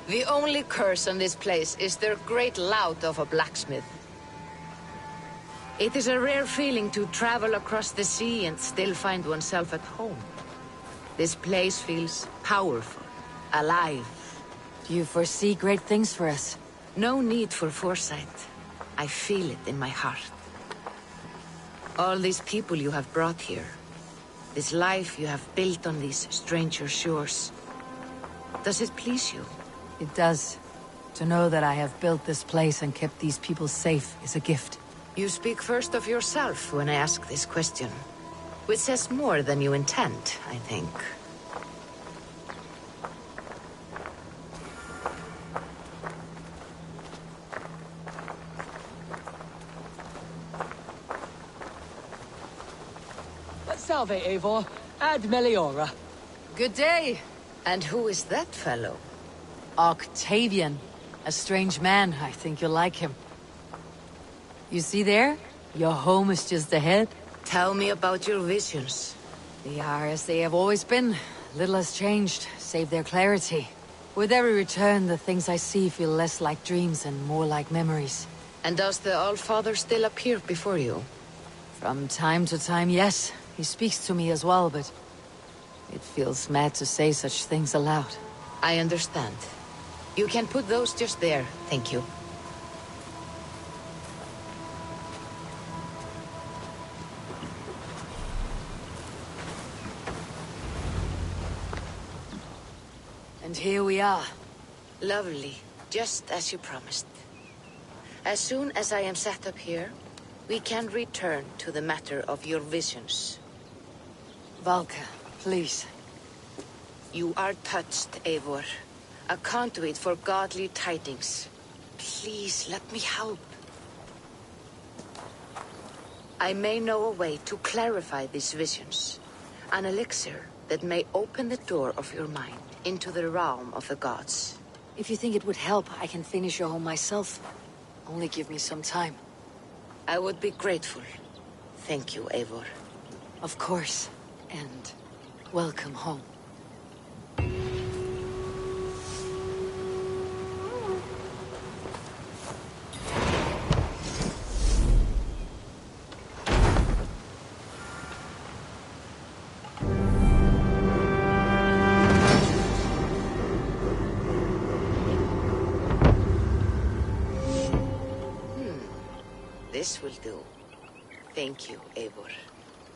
S16: The only curse on this place is their great lout of a blacksmith. It is a rare feeling to travel across the sea and still find oneself at home. This place feels powerful, alive.
S2: Do you foresee great things for us?
S16: No need for foresight. I feel it in my heart. All these people you have brought here. This life you have built on these stranger shores. Does it please you?
S2: It does. To know that I have built this place and kept these people safe is a gift.
S16: You speak first of yourself when I ask this question. Which says more than you intend, I think.
S13: Salve, Eivor. Ad Meliora.
S2: Good day.
S16: And who is that fellow?
S2: Octavian. A strange man. I think you'll like him. You see there? Your home is just ahead.
S16: Tell me about your visions.
S2: They are as they have always been. Little has changed, save their clarity. With every return, the things I see feel less like dreams and more like memories.
S16: And does the Allfather still appear before you?
S2: From time to time, yes. He speaks to me as well, but it feels mad to say such things aloud.
S16: I understand. You can put those just there, thank you.
S2: And here we are.
S16: Lovely, just as you promised. As soon as I am set up here, we can return to the matter of your visions.
S2: Valka, please.
S16: You are touched, Eivor. A conduit for godly tidings. Please, let me help. I may know a way to clarify these visions. An elixir that may open the door of your mind into the realm of the gods.
S2: If you think it would help, I can finish your home myself. Only give me some time.
S16: I would be grateful. Thank you, Eivor.
S2: Of course. And welcome home.
S16: This will do. Thank you, Eivor.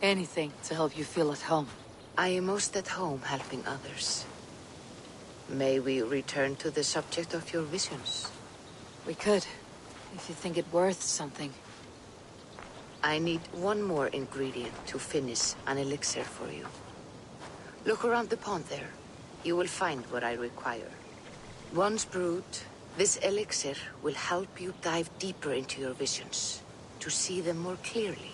S2: Anything to help you feel at home.
S16: I am most at home helping others. May we return to the subject of your visions?
S2: We could, if you think it worth something.
S16: I need one more ingredient to finish an elixir for you. Look around the pond there. You will find what I require. Once brewed, this elixir will help you dive deeper into your visions, to see them more clearly.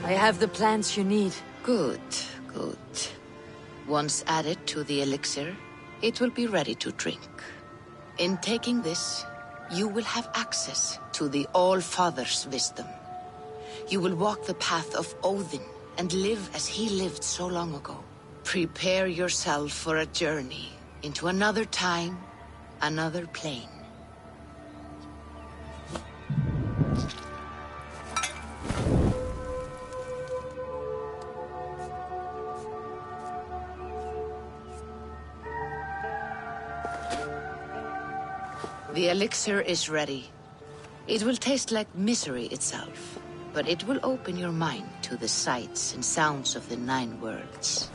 S2: I have the plants you need.
S16: Good, good. Once added to the elixir, it will be ready to drink. In taking this, you will have access to the All-Father's wisdom. You will walk the path of Odin and live as he lived so long ago. Prepare yourself for a journey into another time, another plane. The elixir is ready. It will taste like misery itself, but it will open your mind to the sights and sounds of the 9 worlds.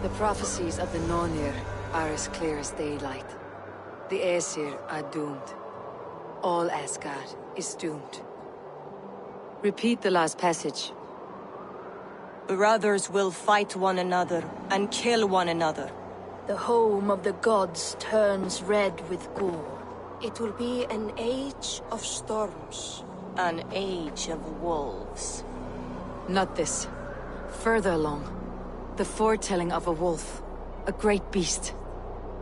S2: The prophecies of the Nornir are as clear as daylight. The Aesir are doomed. All Asgard is doomed. Repeat the last passage.
S17: Brothers will fight one another and kill one another.
S14: The home of the gods turns red with gore.
S18: It will be an age of storms.
S17: An age of wolves.
S2: Not this. Further along. The foretelling of a wolf. A great beast.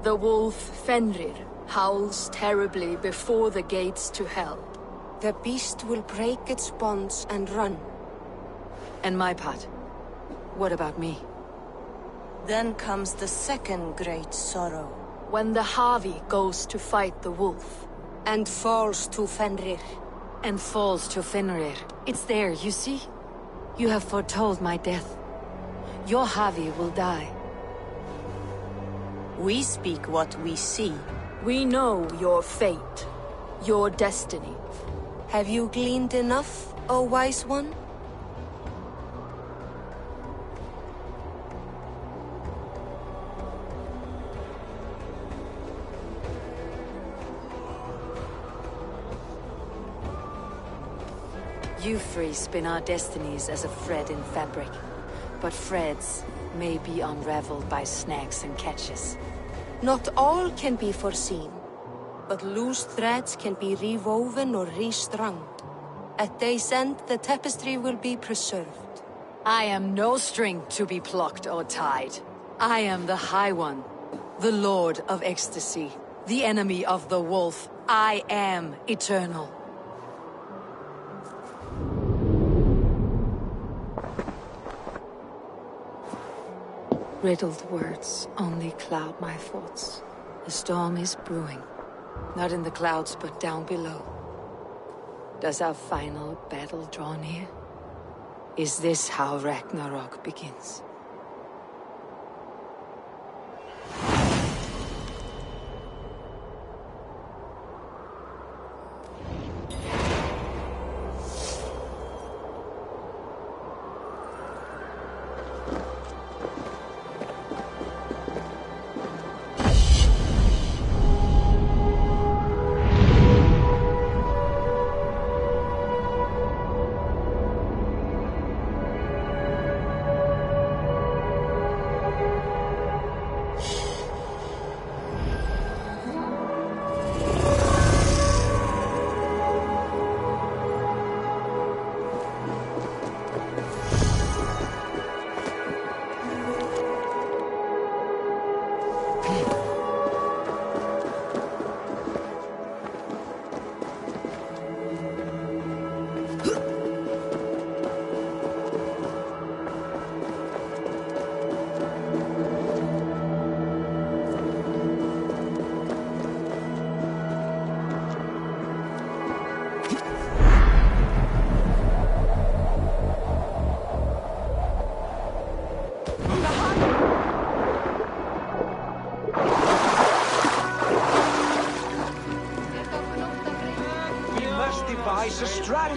S14: The wolf Fenrir howls terribly before the gates to hell.
S18: The beast will break its bonds and run.
S2: And my part? What about me?
S17: Then comes the second great sorrow.
S14: When the Havi goes to fight the wolf.
S18: And falls to Fenrir.
S2: And falls to Fenrir. It's there, you see? You have foretold my death. Your Havi will die.
S17: We speak what we see.
S14: We know your fate. Your destiny.
S18: Have you gleaned enough, O wise one?
S2: You three spin our destinies as a thread in fabric. But threads may be unraveled by snags and catches.
S18: Not all can be foreseen, but loose threads can be rewoven or restrung. At day's end, the tapestry will be preserved.
S2: I am no string to be plucked or tied. I am the High One, the Lord of Ecstasy, the enemy of the wolf. I am eternal. Riddled words only cloud my thoughts. The storm is brewing. Not in the clouds, but down below. Does our final battle draw near? Is this how Ragnarok begins?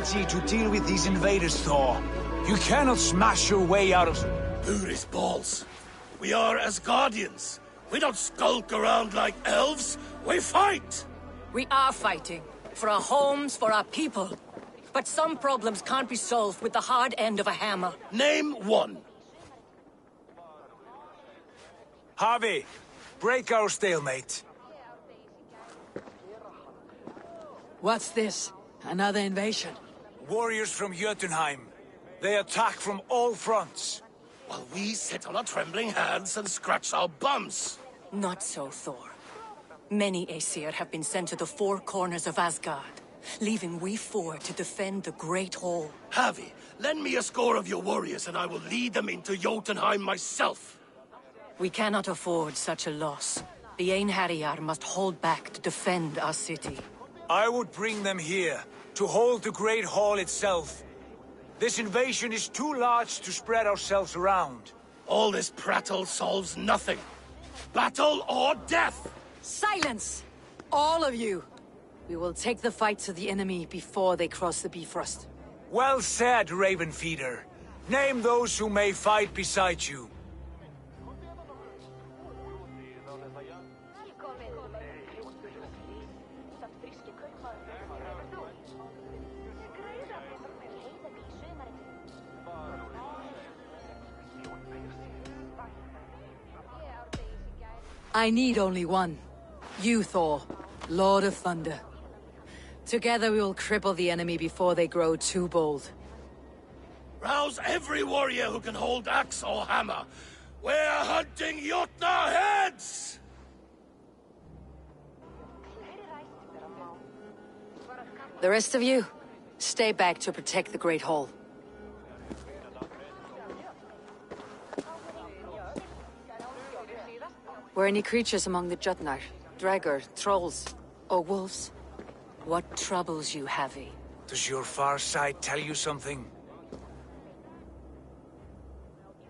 S1: plenty to deal with these invaders, Thor. You cannot smash your way out of...
S10: Who is balls? We are Asgardians. We don't skulk around like elves. We fight!
S13: We are fighting. For our homes, for our people. But some problems can't be solved with the hard end of a hammer.
S10: Name one.
S1: Harvey, break our stalemate.
S2: What's this? Another invasion?
S1: Warriors from Jotunheim. They attack from all fronts.
S10: While we sit on our trembling hands and scratch our bums.
S13: Not so, Thor. Many Aesir have been sent to the four corners of Asgard, leaving we four to defend the Great Hall.
S10: Harvey, lend me a score of your warriors and I will lead them into Jotunheim myself.
S13: We cannot afford such a loss. The Einherjar must hold back to defend our city.
S1: I would bring them here, to hold the Great Hall itself. This invasion is too large to spread ourselves around.
S10: All this prattle solves nothing. Battle or death!
S2: Silence! All of you! We will take the fight to the enemy before they cross the Bifrost.
S1: Well said, Ravenfeeder. Name those who may fight beside you.
S2: I need only one. You, Thor, Lord of Thunder. Together we will cripple the enemy before they grow too bold.
S10: Rouse every warrior who can hold axe or hammer. We're hunting Jotnar heads!
S2: The rest of you, stay back to protect the Great Hall. Were any creatures among the Jotnar? Draugr, trolls, or wolves?
S13: What troubles you, Havi?
S1: Does your far sight tell you something?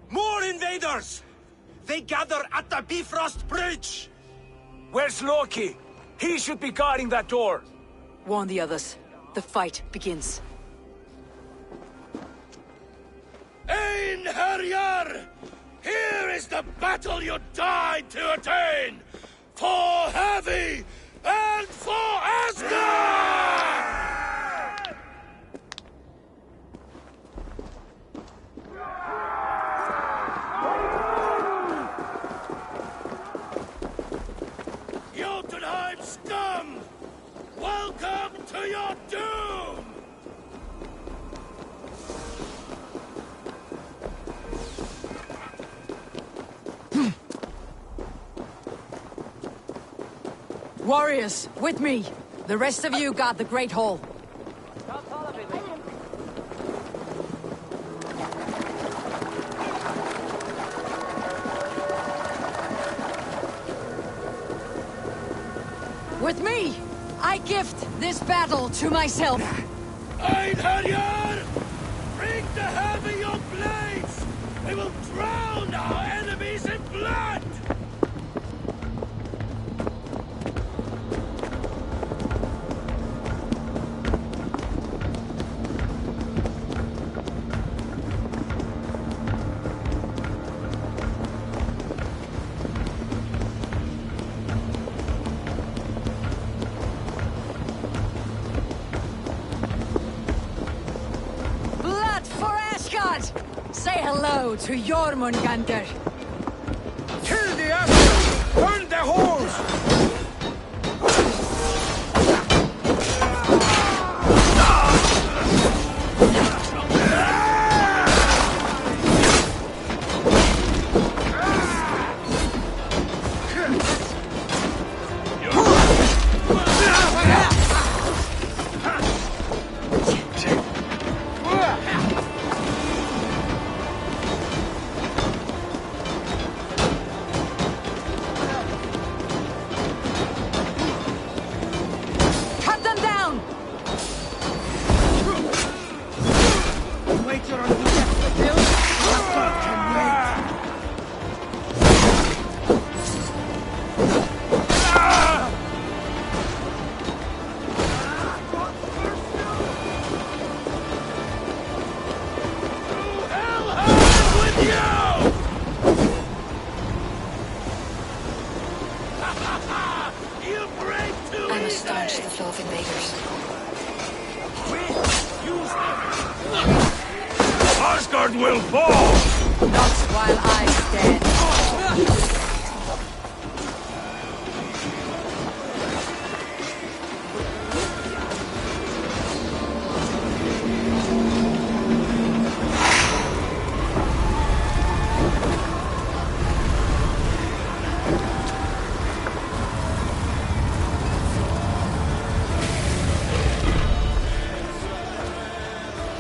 S15: More invaders! They gather at the Bifrost Bridge!
S1: Where's Loki? He should be guarding that door!
S2: Warn the others. The fight begins.
S10: Einherjar! Here is the battle you died to attain! For Havi and for Asgard! Jotunheim scum! Welcome to your doom!
S2: Warriors, with me! The rest of you guard the Great Hall. With me, I gift this battle to myself.
S10: Einherjar! Bring the Havi your blades! We will drown our enemies in blood!
S2: Say hello to Jormungandr.
S1: Kill the Asgard! Burn their halls!
S10: Asgard will fall!
S2: Not while I stand.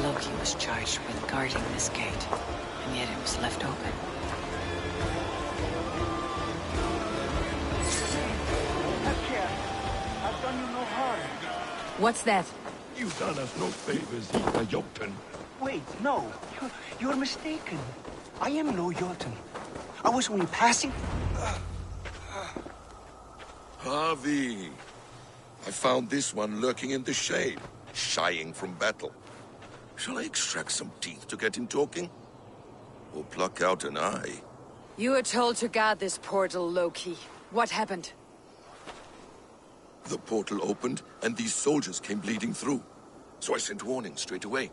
S2: Loki was charged with guarding this gate, and yet it was left open.
S10: I've done you no harm.
S2: What's that?
S10: You've done us no favors, Eva Jotun.
S19: Wait, no. You're mistaken. I am no Jotun. I was only passing...
S20: Harvey. I found this one lurking in the shade, shying from battle. Shall I extract some teeth to get him talking? Or pluck out an eye?
S2: You were told to guard this portal, Loki. What happened?
S20: The portal opened, and these soldiers came bleeding through. So I sent warning straight away.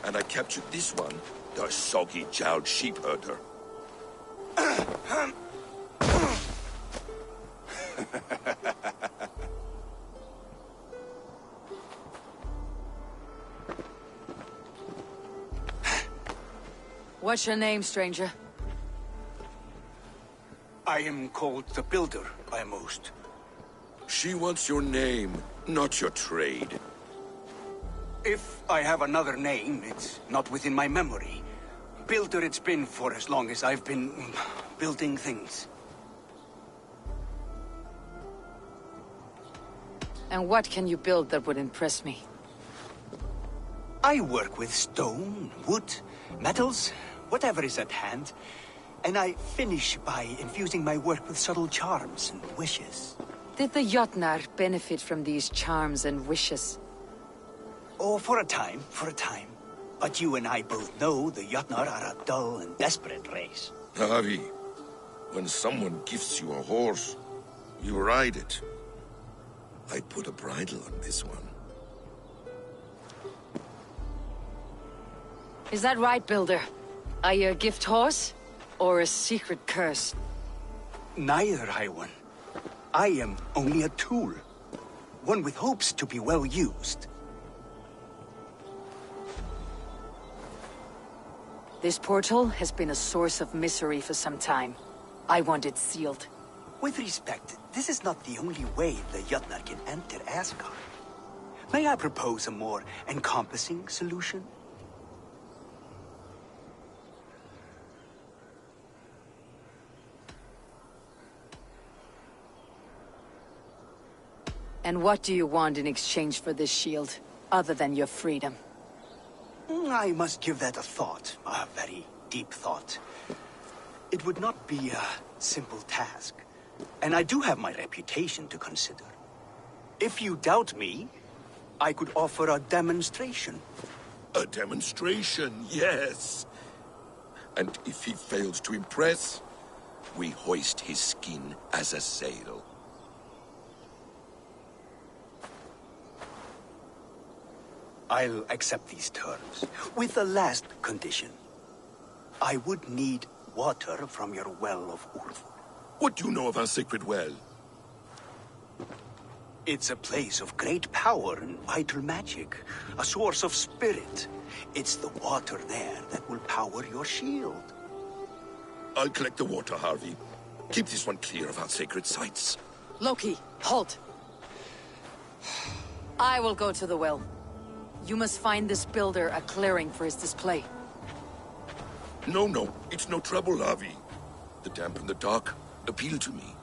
S20: And I captured this one, the soggy-jowled sheep herder.
S2: What's your name, stranger?
S19: I am called the Builder by most.
S20: She wants your name, not your trade.
S19: If I have another name, it's not within my memory. Builder it's been for as long as I've been building things.
S2: And what can you build that would impress me?
S19: I work with stone, wood, metals, whatever is at hand. And I finish by infusing my work with subtle charms and wishes.
S2: Did the Jotnar benefit from these charms and wishes?
S19: Oh, for a time. But you and I both know the Jotnar are a dull and desperate race.
S20: Harvey, when someone gifts you a horse, you ride it. I put a bridle on this one.
S2: Is that right, Builder? Are you a gift horse? Or a secret curse?
S19: Neither, High One. I am only a tool. One with hopes to be well used.
S2: This portal has been a source of misery for some time. I want it sealed.
S19: With respect, this is not the only way the Jotnar can enter Asgard. May I propose a more encompassing solution?
S2: And what do you want in exchange for this shield, other than your freedom?
S19: I must give that a thought, a very deep thought. It would not be a simple task, and I do have my reputation to consider. If you doubt me, I could offer a demonstration.
S20: A demonstration, yes. And if he fails to impress, we hoist his skin as a sail.
S19: I'll accept these terms, with the last condition. I would need water from your well of Urthur.
S20: What do you know of our sacred well?
S19: It's a place of great power and vital magic, a source of spirit. It's the water there that will power your shield.
S20: I'll collect the water, Harvey. Keep this one clear of our sacred sites.
S2: Loki, halt! I will go to the well. You must find this builder a clearing for his display.
S20: No, it's no trouble, Harvey. The damp and the dark appeal to me.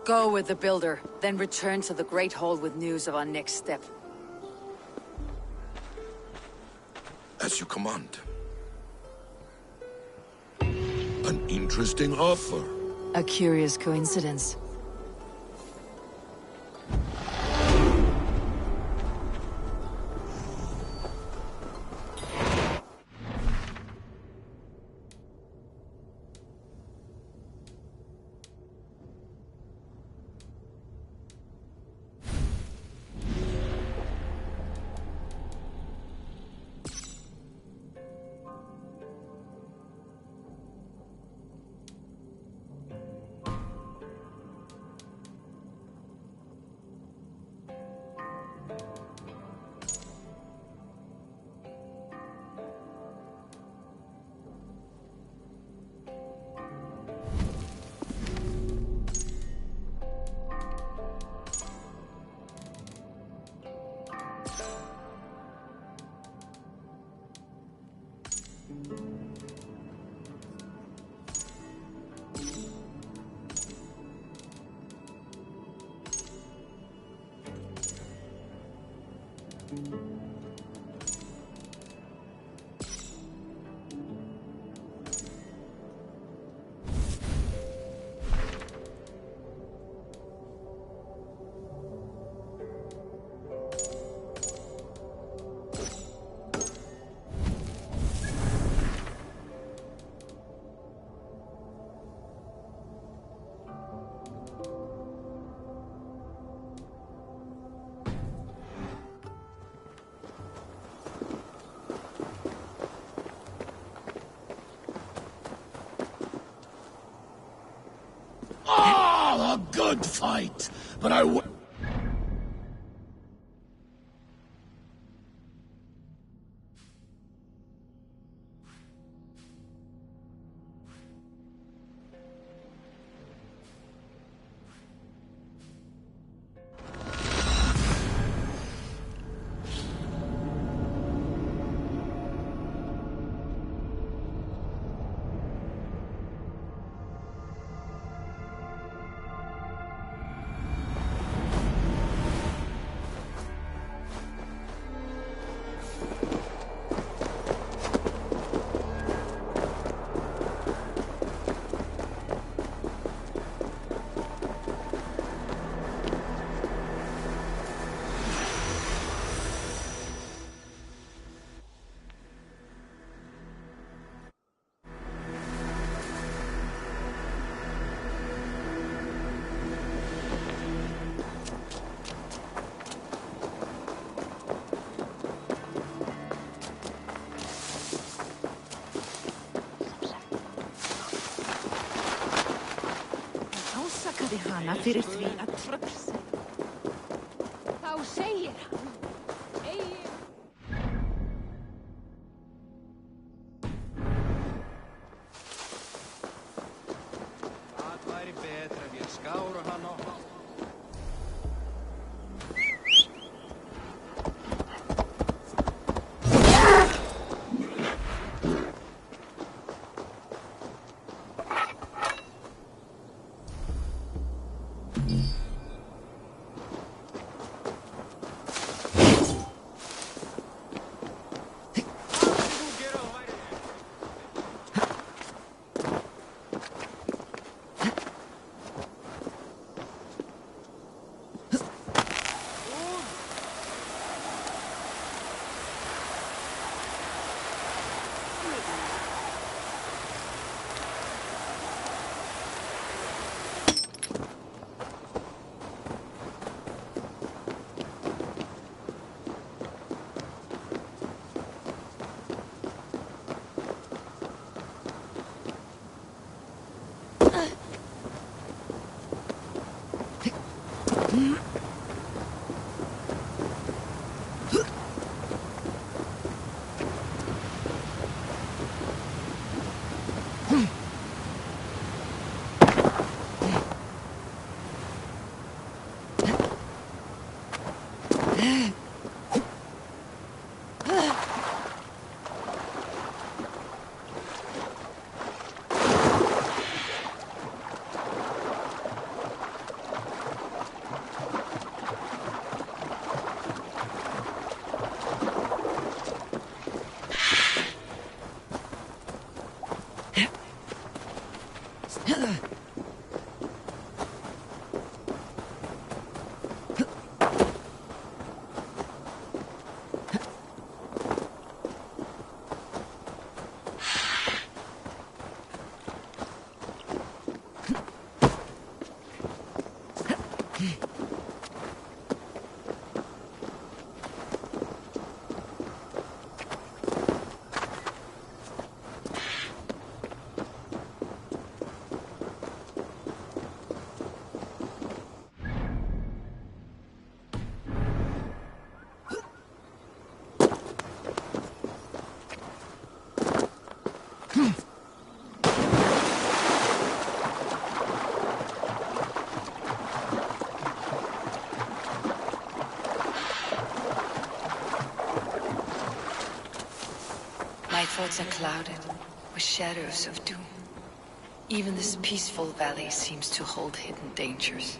S2: Go with the builder, then return to the Great Hall with news of our next step.
S20: As you command. An interesting offer.
S2: A curious coincidence.
S10: A good fight, but I w-
S21: Hana fyrir því að tröllseg. Þá segir hann, eigi... Það væri betra ef ég skára hann á hálf.
S16: My thoughts are clouded with shadows of doom. Even this peaceful valley seems to hold hidden dangers.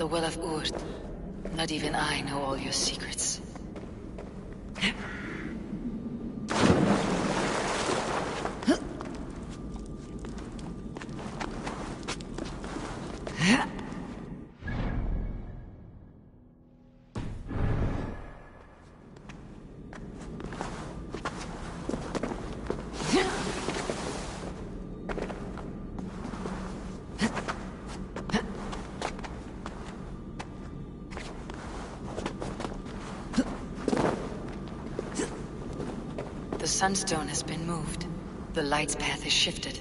S16: The Well of Urd. Not even I know all your secrets. The sunstone has been moved. The light's path is shifted.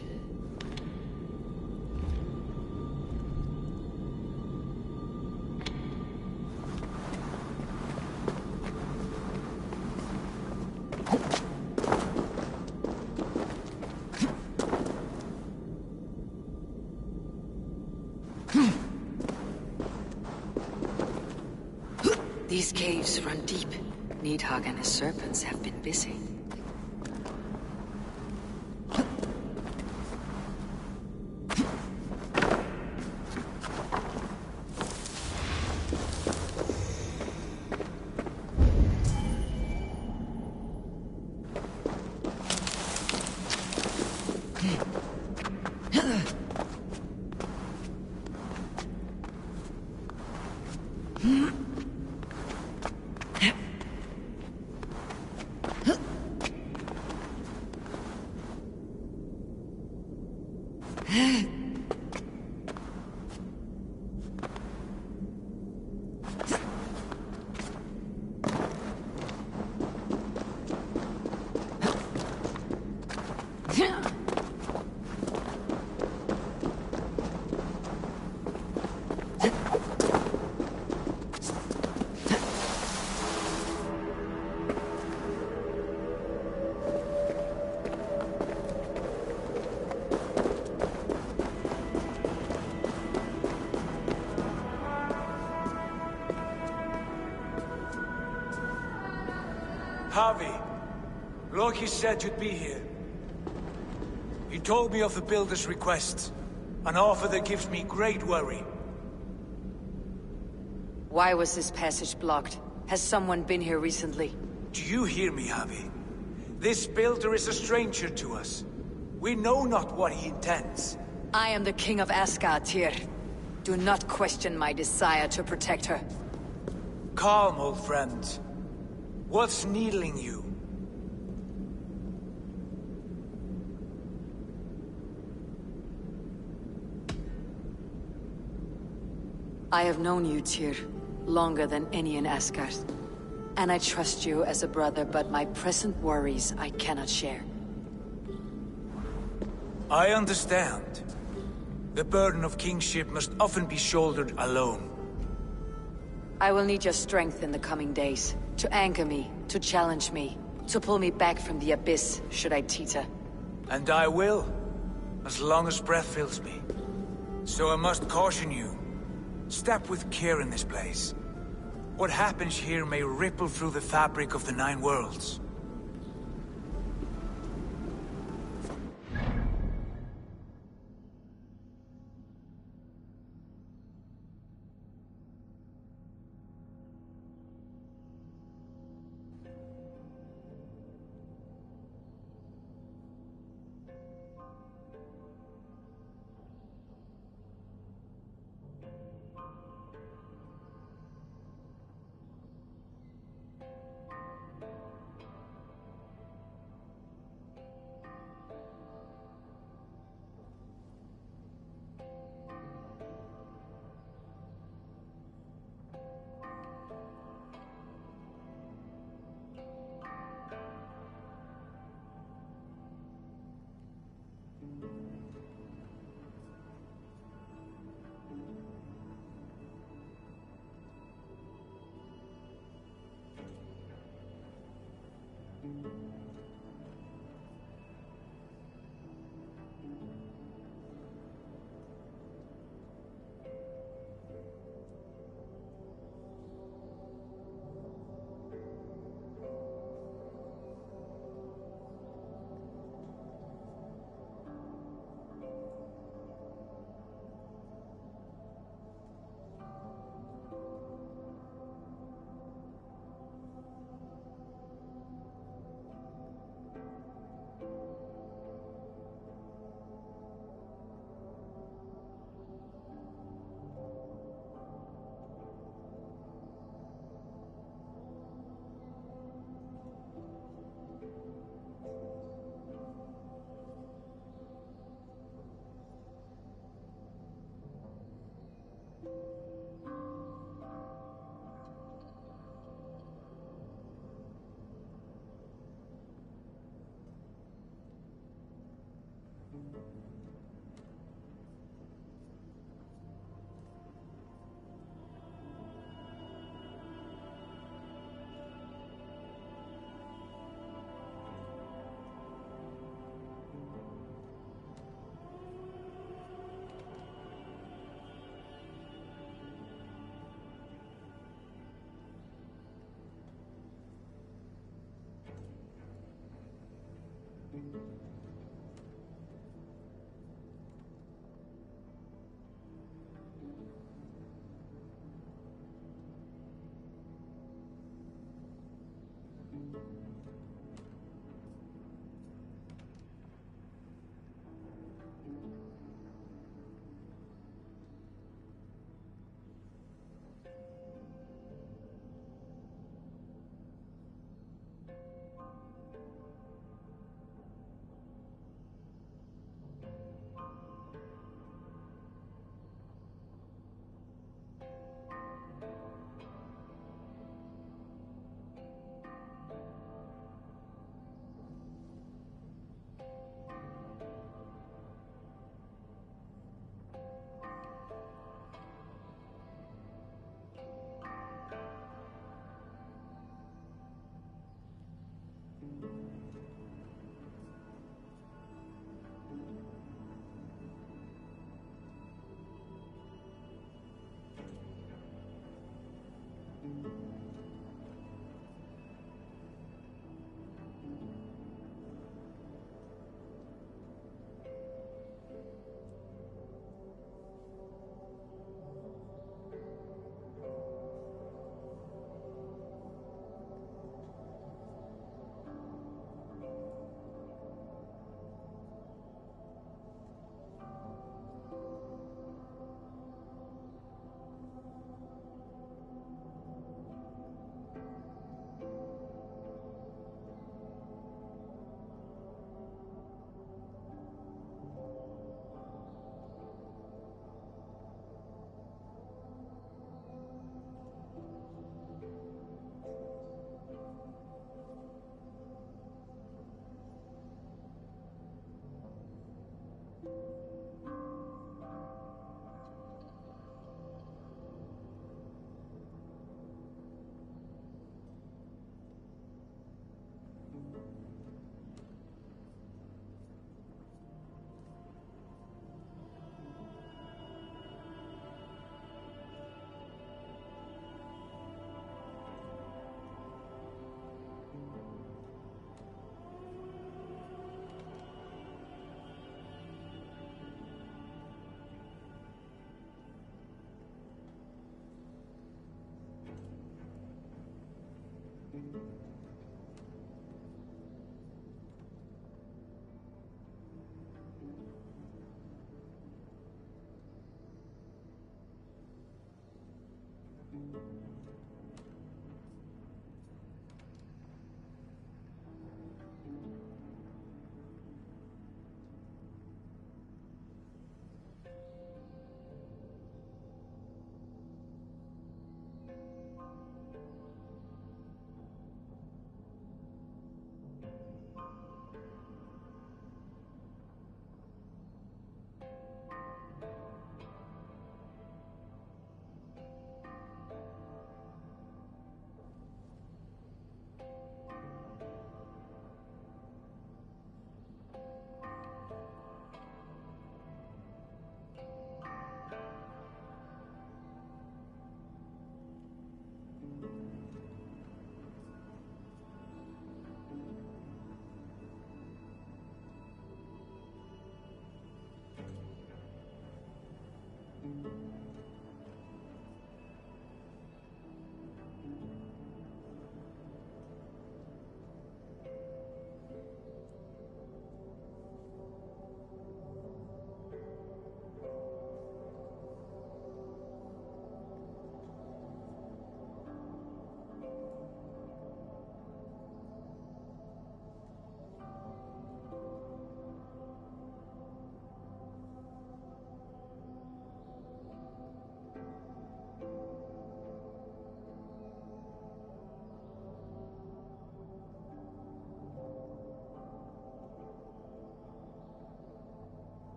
S16: These caves run deep. Nidhogg and his serpents have been busy.
S1: Harvey, Loki said you'd be here. He told me of the Builder's request, an offer that gives me great worry.
S2: Why was this passage blocked? Has someone been here recently?
S1: Do you hear me, Harvey? This Builder is a stranger to us. We know not what he intends.
S2: I am the King of Asgard, Tyr. Do not question my desire to protect her.
S1: Calm, old friend. What's needling you?
S2: I have known you, Tyr, longer than any in Asgard. And I trust you as a brother, but my present worries I cannot share.
S1: I understand. The burden of kingship must often be shouldered alone.
S2: I will need your strength in the coming days. To anchor me, to challenge me, to pull me back from the abyss, should I teeter.
S1: And I will, as long as breath fills me. So I must caution you. Step with care in this place. What happens here may ripple through the fabric of the Nine Worlds.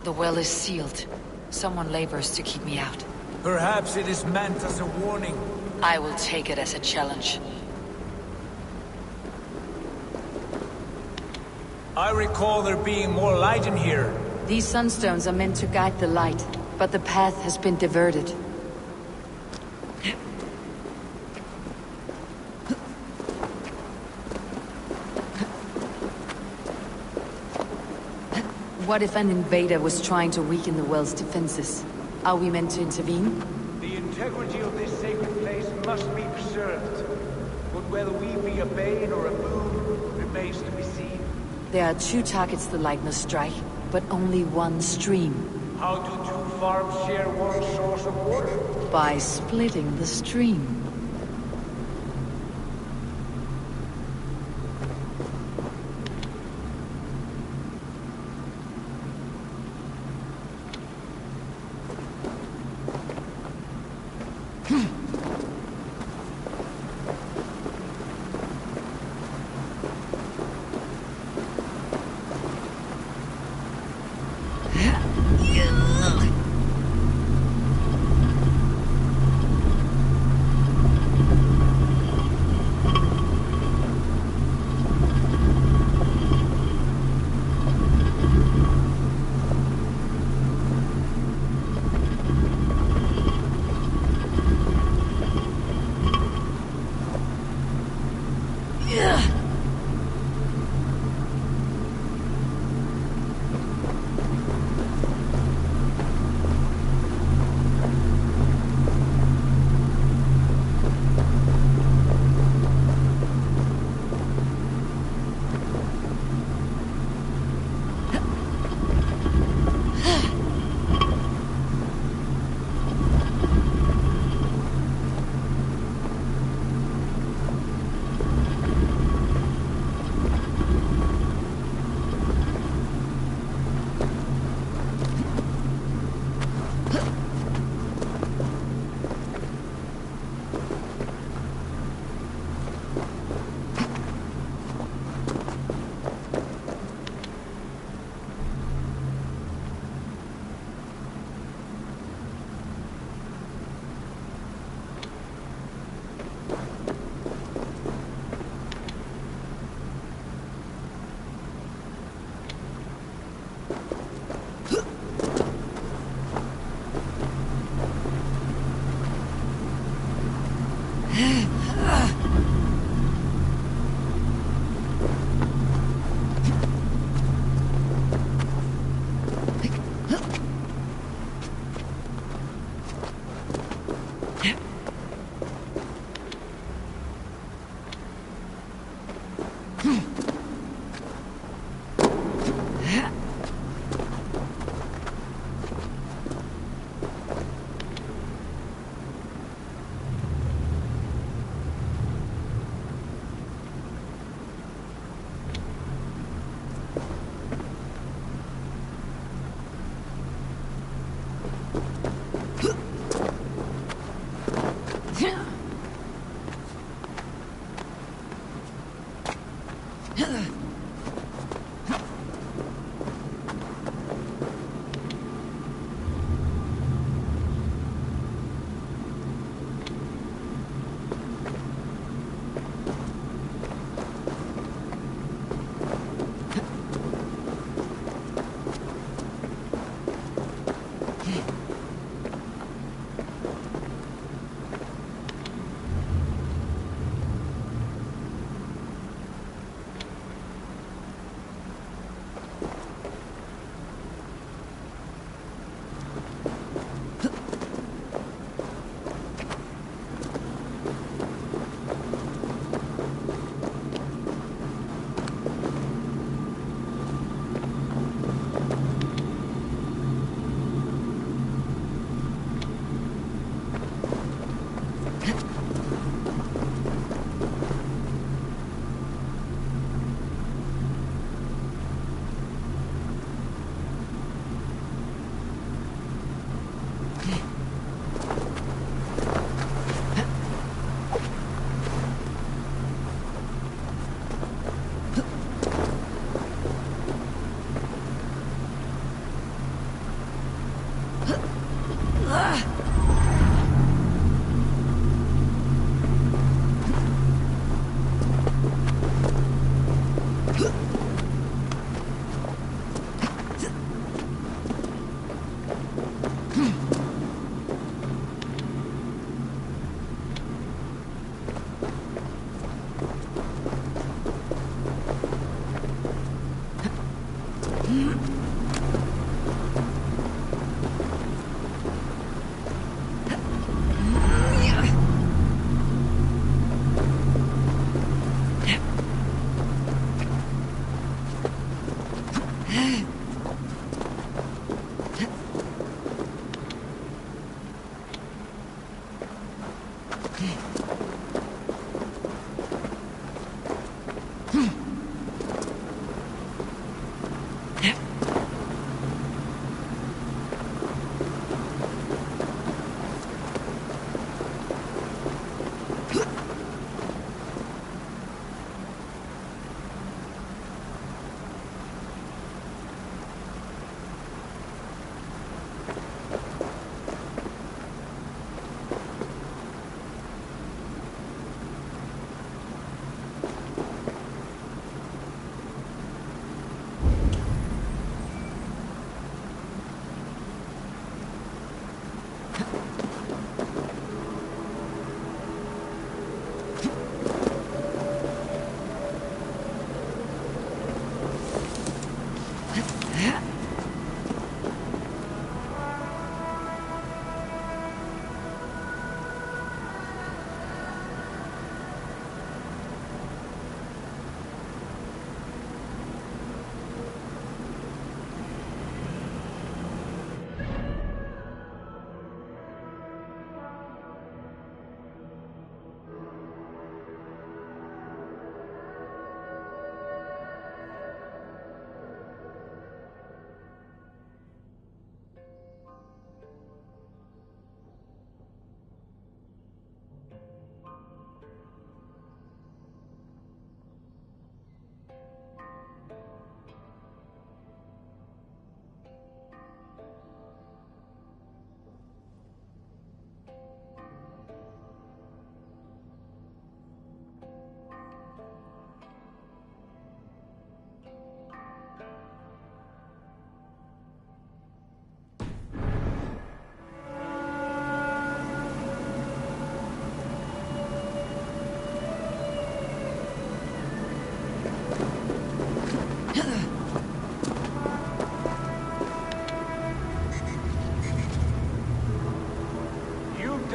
S2: The well is sealed. Someone labors to keep me out.
S1: Perhaps it is meant as a warning.
S2: I will take it as a challenge.
S1: I recall there being more light in here.
S2: These sunstones are meant to guide the light, but the path has been diverted. What if an invader was trying to weaken the well's defenses? Are we meant to intervene?
S1: The integrity of this sacred place must be preserved. But whether we be a bane or a boon remains to be seen.
S2: There are 2 targets the light must strike, but only one stream.
S1: How do 2 farms share one source of water?
S2: By splitting the stream.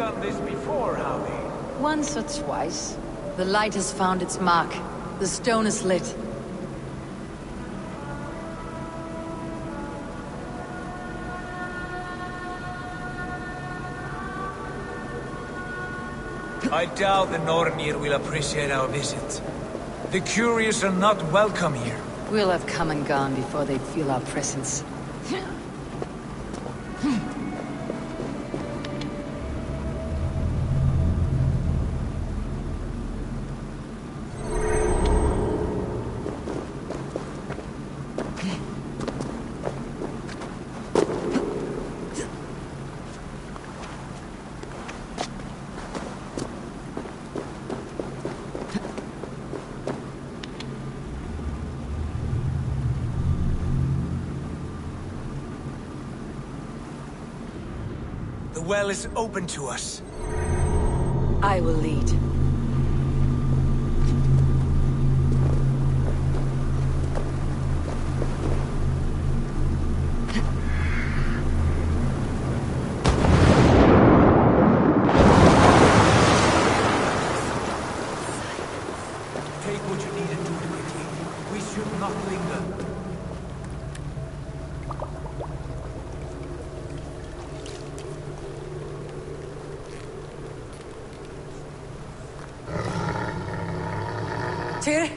S1: done this before, have we?
S2: Once or twice. The light has found its mark. The stone is lit.
S1: I doubt the Nornir will appreciate our visit. The curious are not welcome here.
S2: We'll have come and gone before they feel our presence.
S1: The well is open to us.
S2: I will lead.
S1: Take what you need and do it quickly. We should not linger.
S2: Tyr?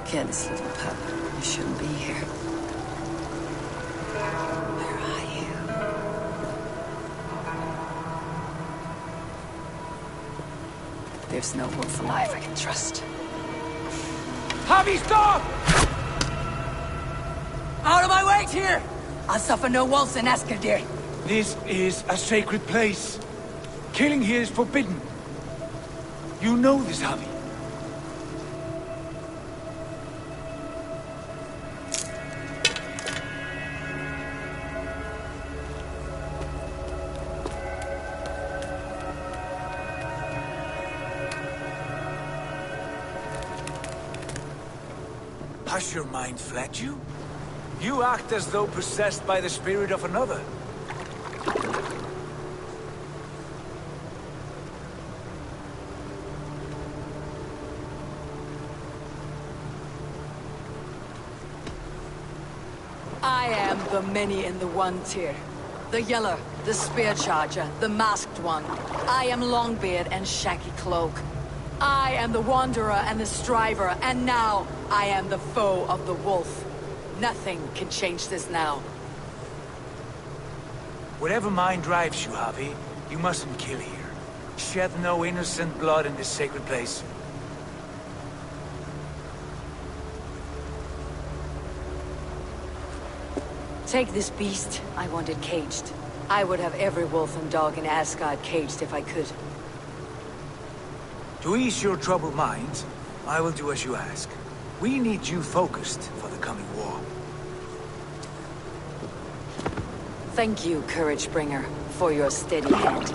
S2: Careless little pup. You shouldn't be here. Where are you? There's no wolf alive I can trust.
S1: Javi, stop!
S8: Out of my way, Tyr! I'll suffer no wolves in Askerdir.
S1: This is a sacred place. Killing here is forbidden. You know this, Javi. Has your mind fled you? You act as though possessed by the spirit of another.
S2: I am the many in the one Tyr. The Yeller, the Spear Charger, the Masked One. I am Longbeard and Shaggy Cloak. I am the Wanderer and the Striver, and now I am the foe of the Wolf. Nothing can change this now.
S1: Whatever mind drives you, Javi, you mustn't kill here. Shed no innocent blood in this sacred place.
S2: Take this beast. I want it caged. I would have every wolf and dog in Asgard caged if I could.
S1: To ease your troubled mind, I will do as you ask. We need you focused for the coming war.
S2: Thank you, Courage Bringer, for your steady hand.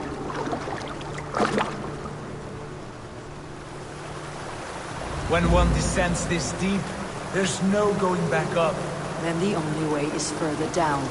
S1: When one descends this deep, there's no going back up.
S2: Then the only way is further down.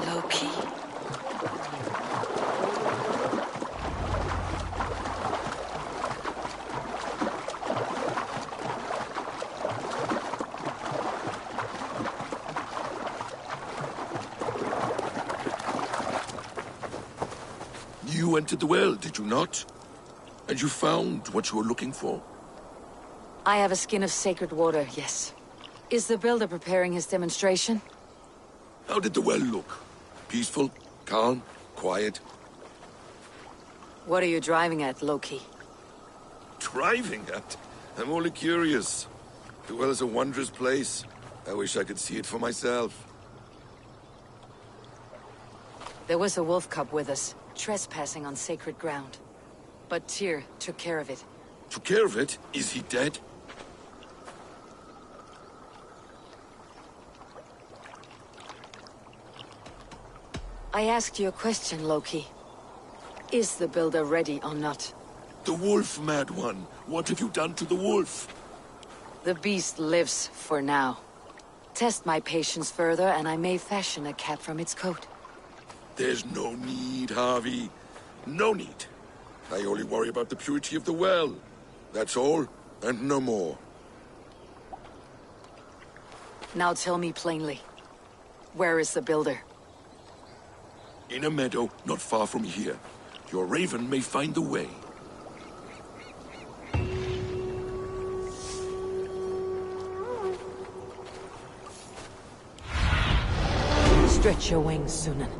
S2: Loki.
S20: You entered the well, did you not? And you found what you were looking for?
S2: I have a skin of sacred water, yes. Is the builder preparing his demonstration?
S20: How did the well look? Peaceful? Calm? Quiet?
S2: What are you driving at, Loki?
S20: Driving at? I'm only curious. The well is a wondrous place. I wish I could see it for myself.
S2: There was a wolf cub with us, trespassing on sacred ground. But Tyr took care of it.
S20: Took care of it? Is he dead?
S2: I asked you a question, Loki. Is the builder ready or not?
S20: The wolf, mad one. What have you done to the wolf?
S2: The beast lives for now. Test my patience further, and I may fashion a cap from its coat.
S20: There's no need, Harvey. No need. I only worry about the purity of the well. That's all, and no more.
S2: Now tell me plainly. Where is the builder?
S20: In a meadow not far from here. Your raven may find the way.
S2: Stretch your wings, Sunan.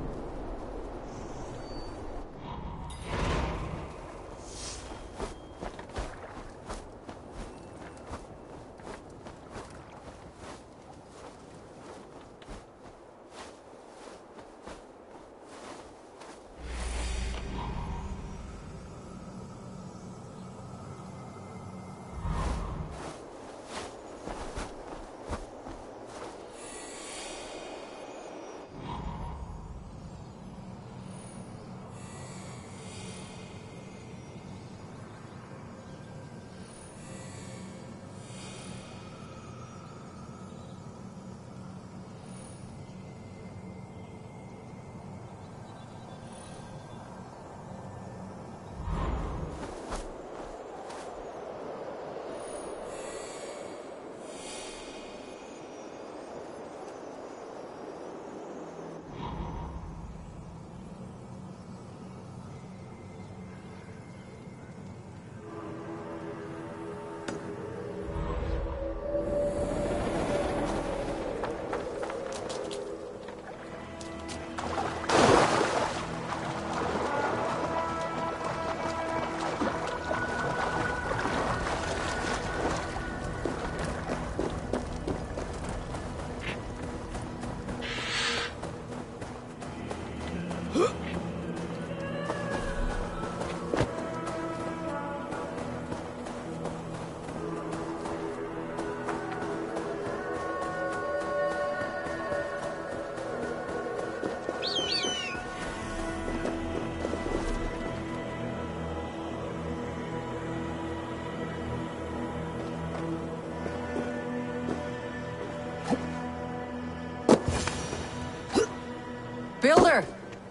S2: Builder!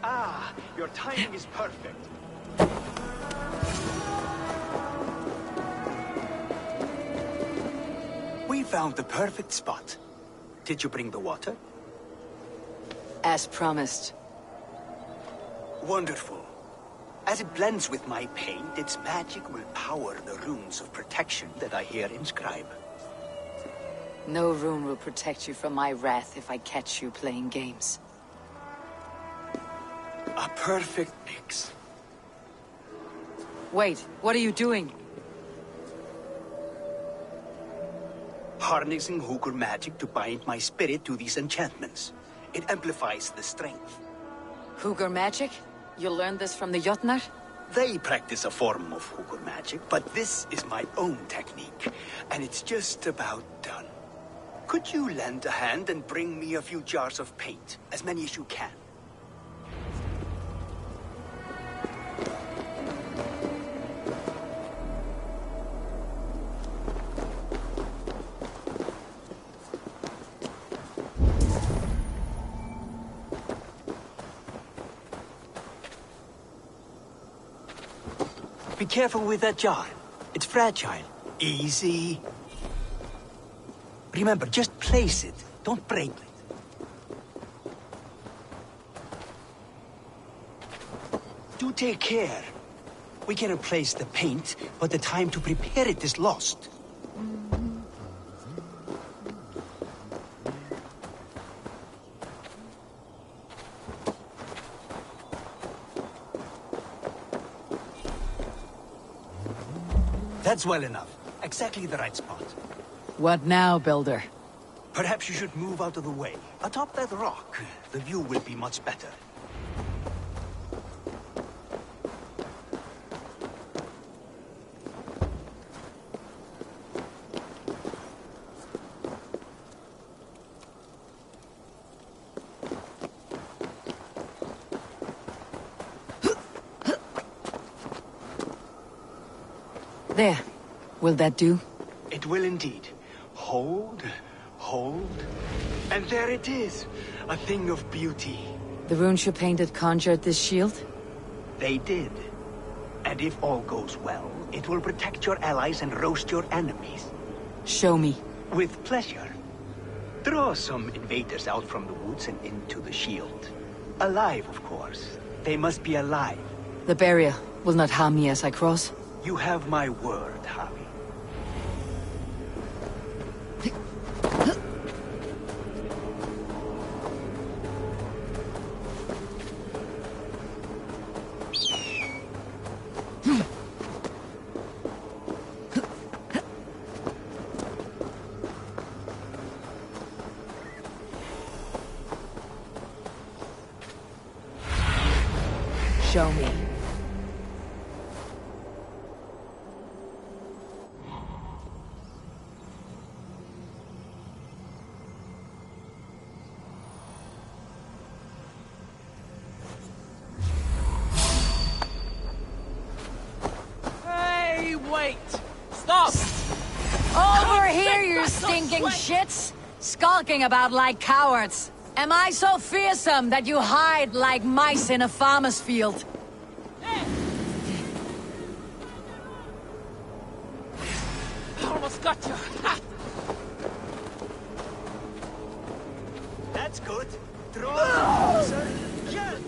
S19: Ah, your timing is perfect. We found the perfect spot. Did you bring the water?
S2: As promised.
S19: Wonderful. As it blends with my paint, its magic will power the runes of protection that I here inscribe.
S2: No rune will protect you from my wrath if I catch you playing games.
S19: A perfect mix.
S2: Wait, what are you doing?
S19: Harnessing Hooker magic to bind my spirit to these enchantments. It amplifies the strength.
S2: Hooker magic? You learned this from the Jotnar?
S19: They practice a form of Hooker magic, but this is my own technique, and it's just about done. Could you lend a hand and bring me a few jars of paint? As many as you can. Be careful with that jar. It's fragile. Easy. Remember, just place it. Don't break it. Do take care. We can replace the paint, but the time to prepare it is lost. That's well enough. Exactly the right spot.
S2: What now, Builder?
S19: Perhaps you should move out of the way. Atop that rock, the view will be much better.
S2: There. Will that do?
S19: It will indeed. Hold, hold, and there it is. A thing of beauty.
S2: The runes you painted conjured this shield?
S19: They did. And if all goes well, it will protect your allies and roast your enemies.
S2: Show me.
S19: With pleasure. Draw some invaders out from the woods and into the shield. Alive, of course. They must be alive.
S2: The barrier will not harm me as I cross?
S19: You have my word, Harvey.
S2: Show me.
S13: Wait! Stop!
S2: Over here, you stinking shits! Skulking about like cowards! Am I so fearsome that you hide like mice in a farmer's field?
S13: Almost got you! Ha!
S19: That's good. Draw closer. Yes!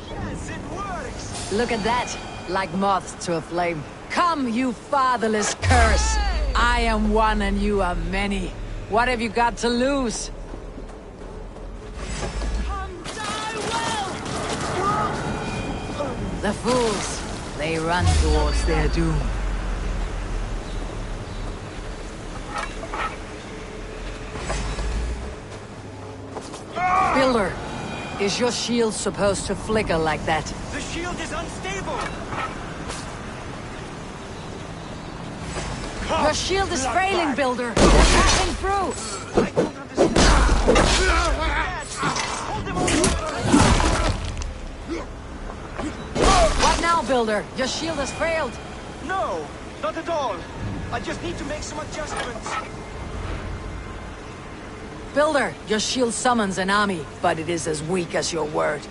S19: Yes, it works!
S2: Look at that! Like moths to a flame. Come, you fatherless curse! I am one and you are many. What have you got to lose? The fools, they run towards their doom. Builder, is your shield supposed to flicker like that?
S19: The shield is unstable!
S2: Your shield is failing, Builder! They're passing through!
S19: I don't understand.
S2: What now, Builder? Your shield has failed!
S19: No, not at all. I just need to make some adjustments.
S2: Builder, your shield summons an army, but it is as weak as your word.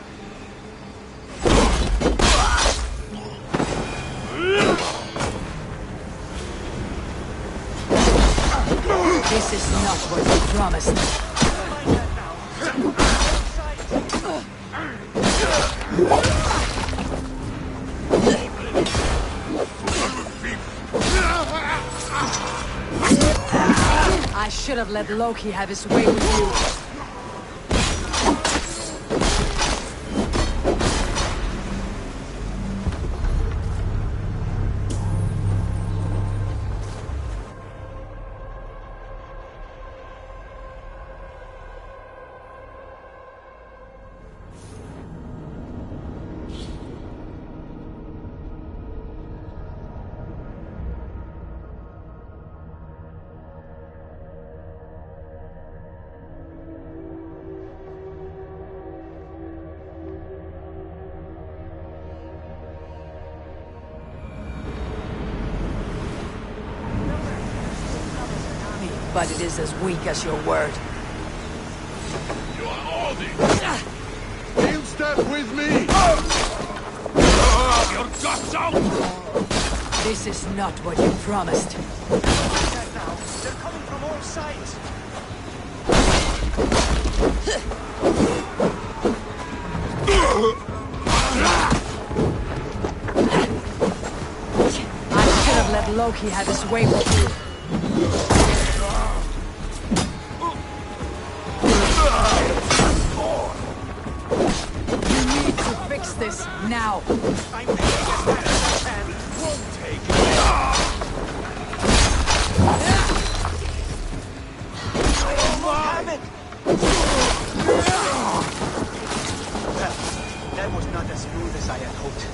S2: This is not what you promised. I should have let Loki have his way with you. But it is as weak as your word.
S20: You are all the... He'll step with me! Your guts out!
S2: This is not what you promised.
S19: They're coming from all sides.
S2: I should have let Loki have his way with you. You need to fix this now.
S19: I'm making as best as I can. Won't take it. I won't have it. Well, that was not as smooth as I had hoped.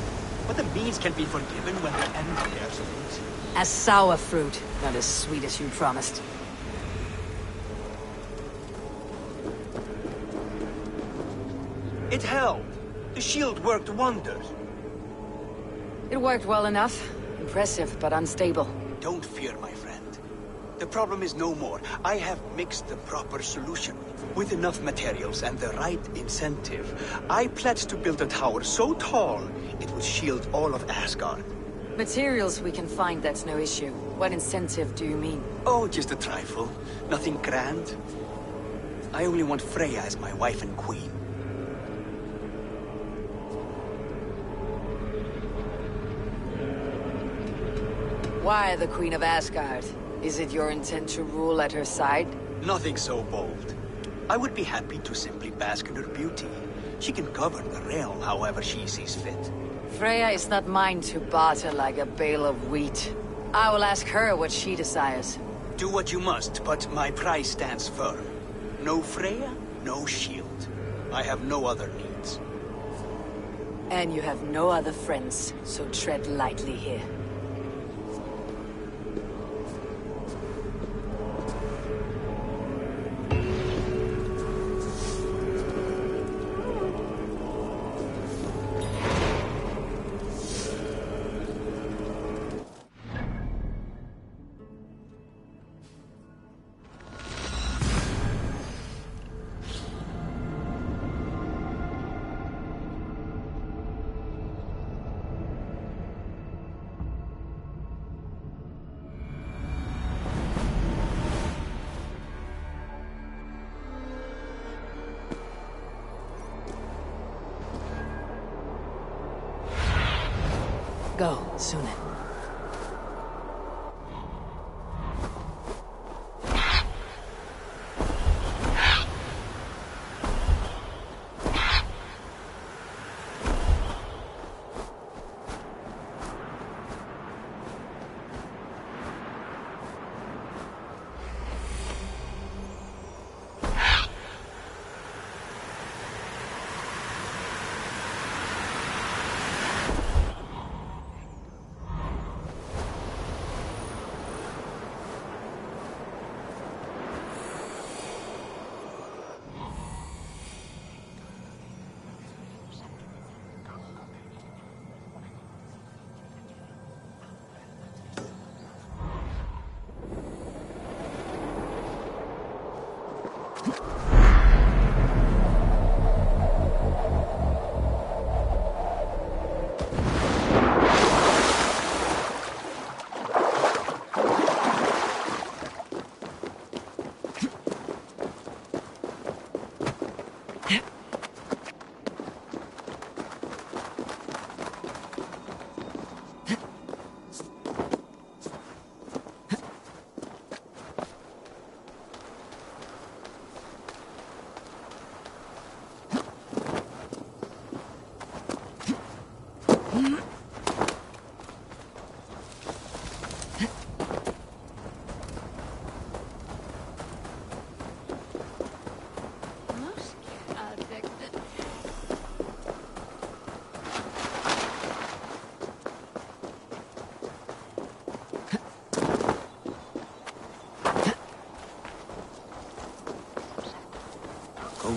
S19: But the means can be forgiven when the end bears fruit.
S2: As sour fruit, not as sweet as you promised.
S19: It held. The shield worked wonders.
S2: It worked well enough. Impressive, but unstable.
S19: Don't fear, my friend. The problem is no more. I have mixed the proper solution. With enough materials and the right incentive, I pledge to build a tower so tall, it will shield all of Asgard.
S2: Materials we can find, that's no issue. What incentive do you mean?
S19: Oh, just a trifle. Nothing grand. I only want Freya as my wife and queen.
S2: Why the Queen of Asgard? Is it your intent to rule at her side?
S19: Nothing so bold. I would be happy to simply bask in her beauty. She can govern the realm however she sees fit.
S2: Freya is not mine to barter like a bale of wheat. I will ask her what she desires.
S19: Do what you must, but my price stands firm. No Freya, no shield. I have no other needs.
S2: And you have no other friends, so tread lightly here. Go, Sune.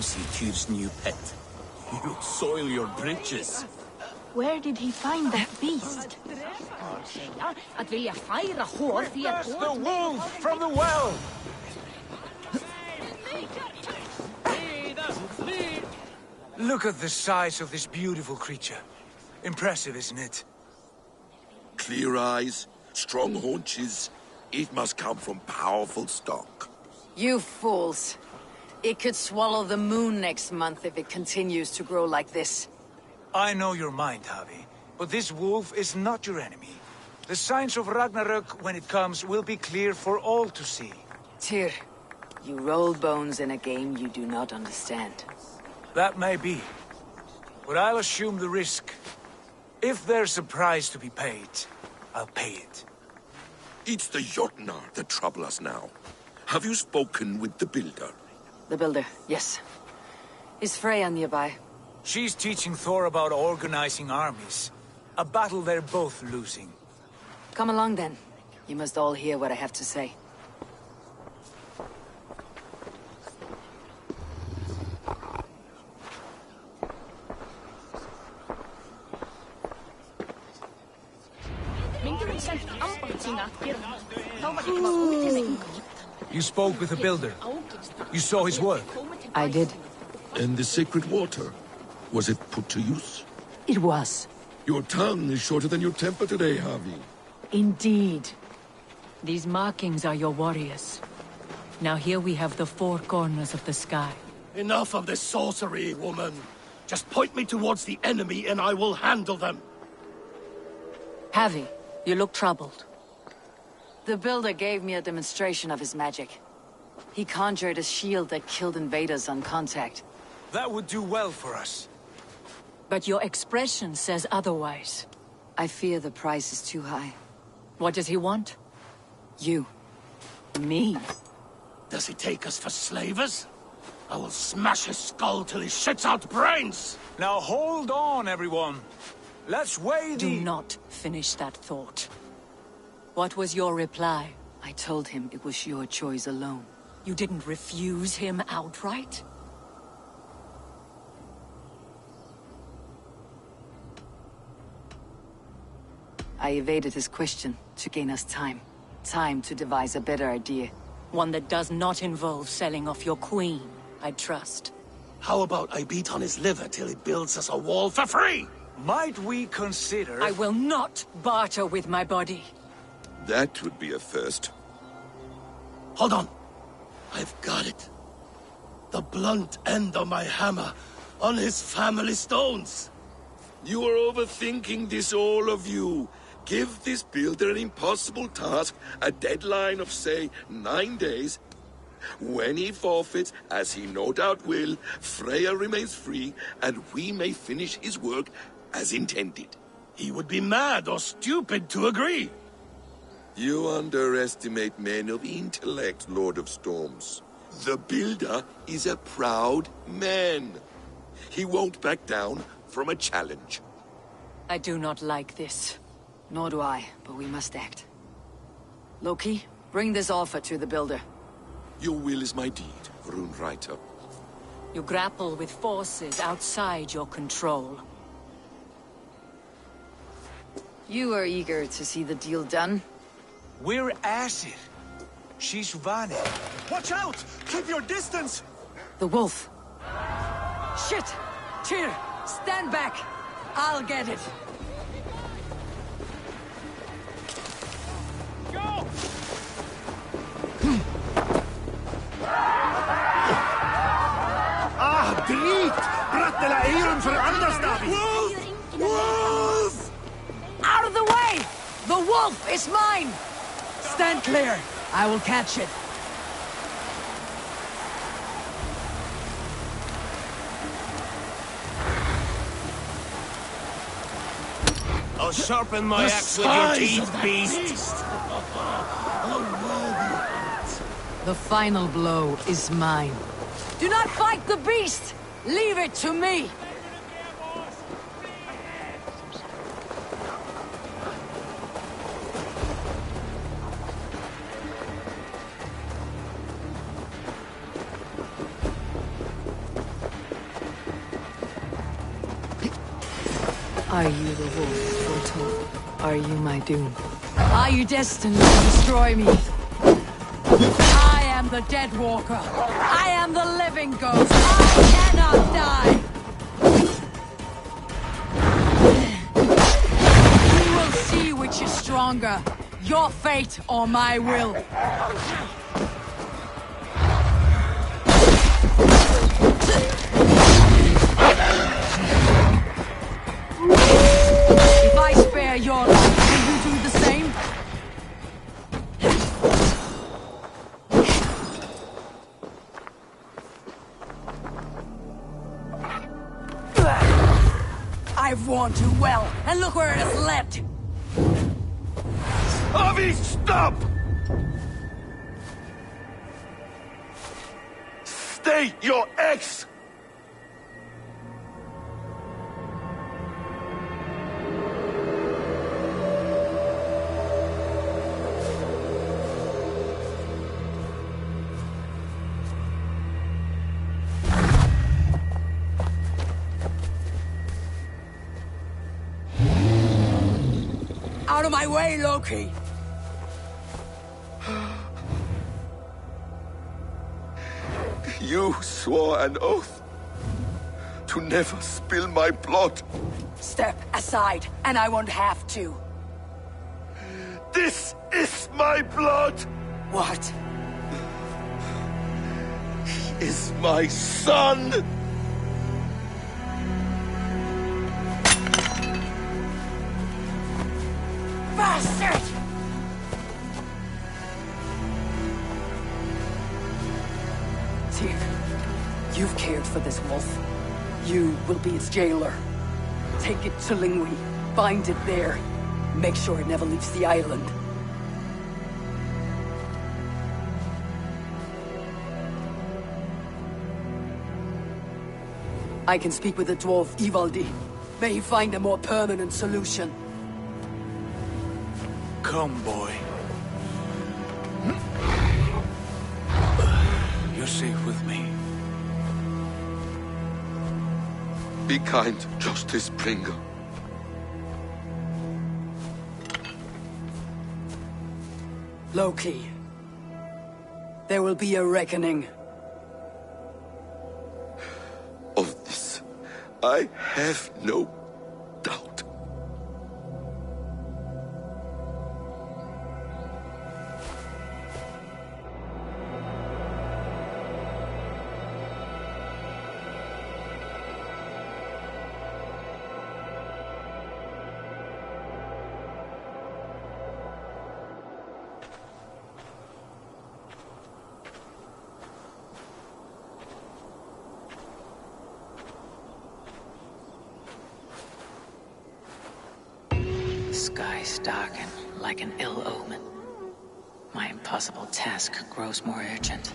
S10: see Tyr's new pet. You'll soil your britches.
S3: Where did he find that beast?
S1: That's the wolf from the well! Look at the size of this beautiful creature. Impressive, isn't it?
S20: Clear eyes, strong haunches. It must come from powerful stock.
S2: You fools. It could swallow the moon next month if it continues to grow like this.
S1: I know your mind, Javi, but this wolf is not your enemy. The signs of Ragnarök, when it comes, will be clear for all to see.
S2: Tyr, you roll bones in a game you do not understand.
S1: That may be, but I'll assume the risk. If there's a price to be paid, I'll pay it.
S20: It's the Jotnar that trouble us now. Have you spoken with the Builder?
S2: The Builder, yes. Is Freya nearby?
S1: She's teaching Thor about organizing armies. A battle they're both losing.
S2: Come along then. You must all hear what I have to say.
S1: You spoke with the Builder. You saw his work.
S2: I did.
S20: And the sacred water? Was it put to use?
S2: It was.
S20: Your tongue is shorter than your temper today, Javi.
S11: Indeed. These markings are your warriors. Now here we have the four corners of the sky.
S10: Enough of this sorcery, woman. Just point me towards the enemy and I will handle them.
S11: Javi, you look troubled.
S2: The Builder gave me a demonstration of his magic. He conjured a shield that killed invaders on contact.
S1: That would do well for us.
S11: But your expression says otherwise.
S2: I fear the price is too high.
S11: What does he want?
S2: You.
S11: Me?
S10: Does he take us for slavers? I will smash his skull till he shits out brains!
S1: Now hold on, everyone. Let's weigh the...
S11: Do not finish that thought. What was your reply?
S2: I told him it was your choice alone.
S11: You didn't refuse him outright?
S2: I evaded his question to gain us time. Time to devise a better idea.
S11: One that does not involve selling off your queen, I trust.
S10: How about I beat on his liver till he builds us a wall for free?
S1: Might we consider...
S11: I will not barter with my body.
S20: That would be a first.
S10: Hold on. I've got it. The blunt end of my hammer on his family stones.
S20: You are overthinking this, all of you. Give this Builder an impossible task, a deadline of, say, 9 days. When he forfeits, as he no doubt will, Freya remains free, and we may finish his work as intended.
S10: He would be mad or stupid to agree.
S20: You underestimate men of intellect, Lord of Storms. The Builder is a proud man. He won't back down from a challenge.
S11: I do not like this.
S2: Nor do I, but we must act. Loki, bring this offer to the Builder.
S20: Your will is my deed, Runewriter.
S11: You grapple with forces outside your control.
S2: You are eager to see the deal done?
S1: We're Aesir. She's Vani.
S10: Watch out! Keep your distance!
S2: The wolf.
S8: Shit! Tyr, stand back! I'll get it.
S10: Go!
S1: Drit! Brattela eieren för andras, David!
S10: Wolf! Wolf!
S8: Out of the way! The wolf is mine! Stand clear. I will catch it.
S10: I'll sharpen my axe with your teeth, beast!
S2: The final blow is mine.
S8: Do not fight the beast! Leave it to me!
S2: Are you the wolf foretold? Are you my doom?
S8: Are you destined to destroy me? I am the Dead Walker. I am the living ghost. I cannot die. We will see which is stronger. Your fate or my will. If I spare your life, will you do the same? I've warned you well, and look where it has led.
S10: Avi, stop! State your ex!
S8: Out of my way, Loki!
S20: You swore an oath to never spill my blood.
S8: Step aside, and I won't have to.
S10: This is my blood!
S8: What?
S20: He is my son!
S8: Bastard! Tyr, you've cared for this wolf. You will be its jailer. Take it to Lingui, bind it there. Make sure it never leaves the island. I can speak with the dwarf Ivaldi. May he find a more permanent solution.
S1: Come, boy. You're safe with me.
S20: Be kind, Justice Bringer.
S8: Loki. There will be a reckoning.
S20: Of this, I have no doubt.
S2: Skies darken like an ill omen. My impossible task grows more urgent.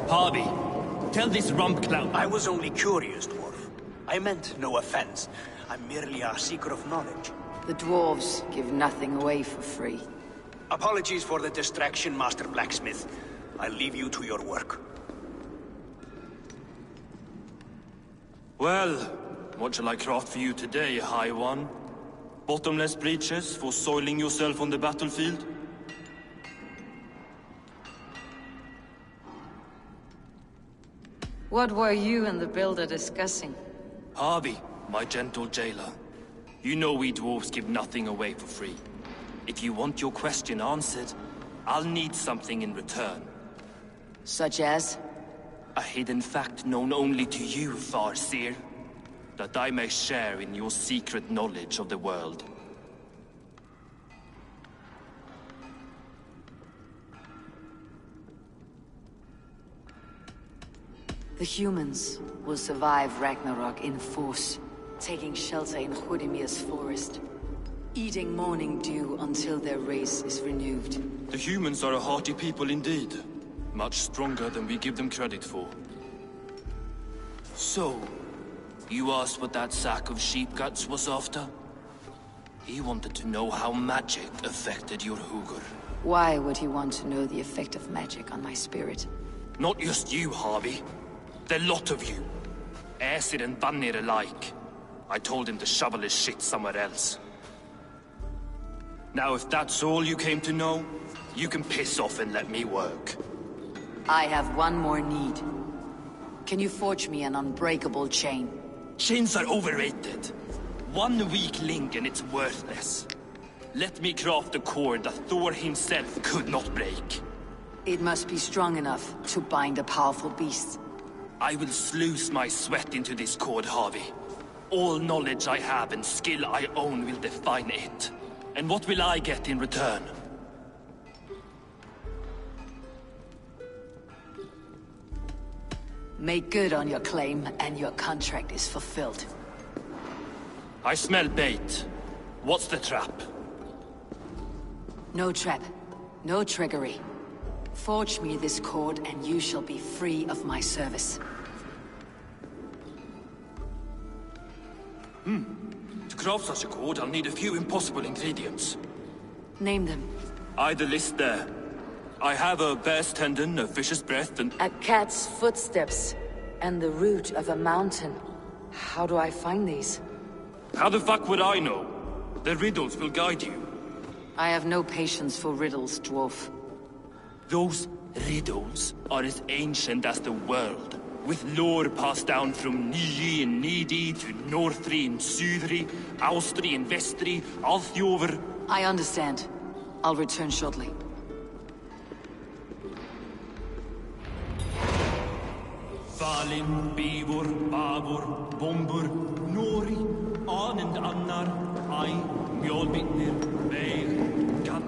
S12: Harvey, tell this rump clown.
S19: I was only curious, dwarf. I meant no offense. I'm merely a seeker of knowledge.
S2: The dwarves give nothing away for free.
S19: Apologies for the distraction, Master Blacksmith. I'll leave you to your work.
S12: Well, what shall I craft for you today, High One? Bottomless breeches for soiling yourself on the battlefield?
S2: What were you and the builder discussing?
S12: Harvey, my gentle jailer. You know we dwarves give nothing away for free. If you want your question answered, I'll need something in return.
S2: Such as?
S12: A hidden fact known only to you, Farseer. That I may share in your secret knowledge of the world.
S2: The humans will survive Ragnarok in force, taking shelter in Hodimir's forest, eating morning dew until their race is renewed.
S12: The humans are a hearty people indeed. Much stronger than we give them credit for. So, you asked what that sack of sheep guts was after? He wanted to know how magic affected your Hugr.
S2: Why would he want to know the effect of magic on my spirit?
S12: Not just you, Harvey. The lot of you. Aesir and Vanir alike. I told him to shovel his shit somewhere else. Now if that's all you came to know, you can piss off and let me work.
S2: I have one more need. Can you forge me an unbreakable chain?
S12: Chains are overrated. One weak link and it's worthless. Let me craft a cord that Thor himself could not break.
S2: It must be strong enough to bind a powerful beast.
S12: I will sluice my sweat into this cord, Harvey. All knowledge I have and skill I own will define it. And what will I get in return?
S2: Make good on your claim, and your contract is fulfilled.
S12: I smell bait. What's the trap?
S2: No trap. No trickery. Forge me this cord, and you shall be free of my service.
S12: To craft such a cord, I'll need a few impossible ingredients.
S2: Name them.
S12: The list there. I have a bear's tendon, a fish's breath, and...
S2: A cat's footsteps, and the root of a mountain. How do I find these?
S12: How the fuck would I know? The riddles will guide you.
S2: I have no patience for riddles, dwarf.
S12: Those riddles are as ancient as the world, with lore passed down from Niji and Nidi to Northri and Sudri, Austri and Vestri, Althjover.
S2: I understand. I'll return shortly.
S12: Falin, Bivor, Babur, Bombur, Nori, Anand Annar, I, Mjolbitnir, Veir, Gat.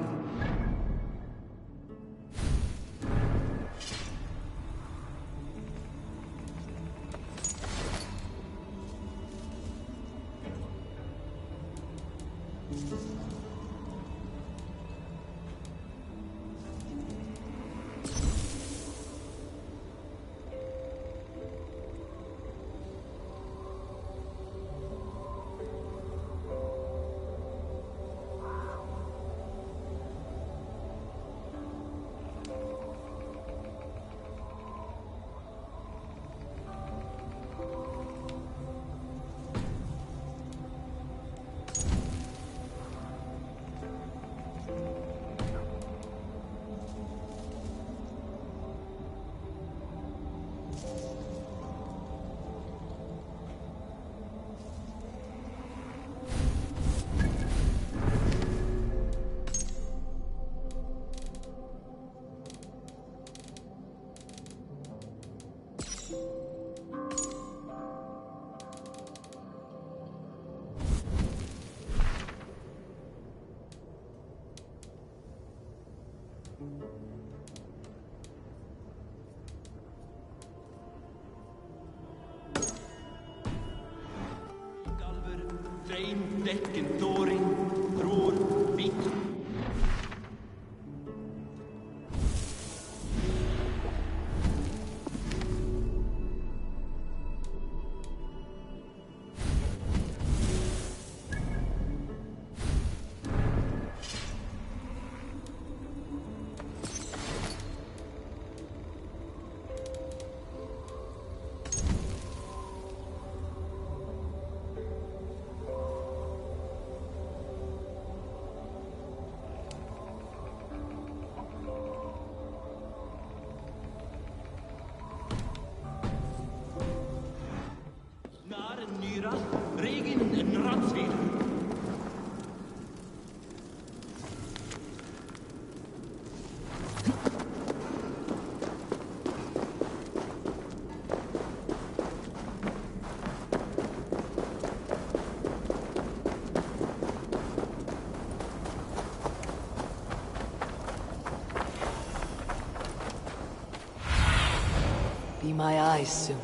S12: Drein, Decken, Thorin, Thror, Vik. Mira, Regen en Ransved.
S2: Be my eyes, Sunan.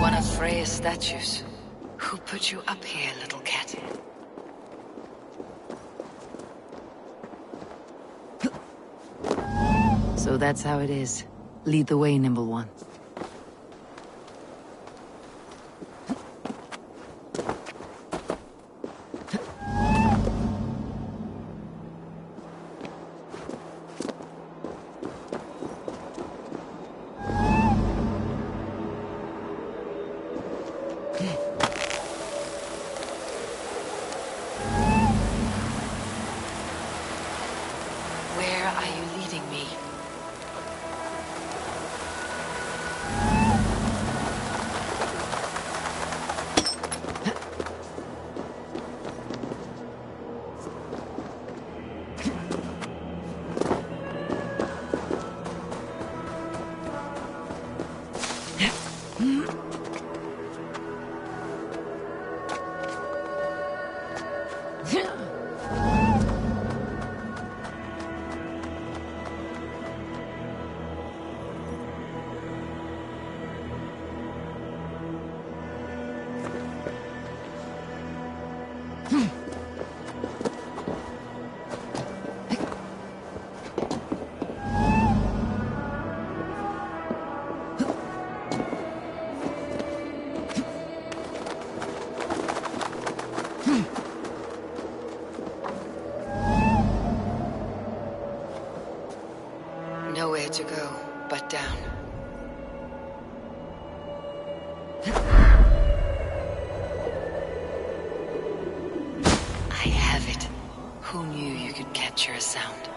S2: One of Freya's statues. Who put you up here, little cat? So that's how it is. Lead the way, Nimble One. Where are you leading me? Nowhere to go but down. I have it. Who knew you could capture a sound?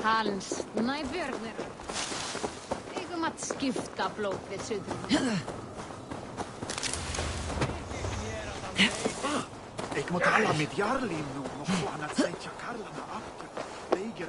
S4: Hans, najbjörnir. Eigum að skipta blóð við suðum.
S22: Ik moet alla met Jarlin nu nog gewoon het zeitje Karla naar achter. Eiger.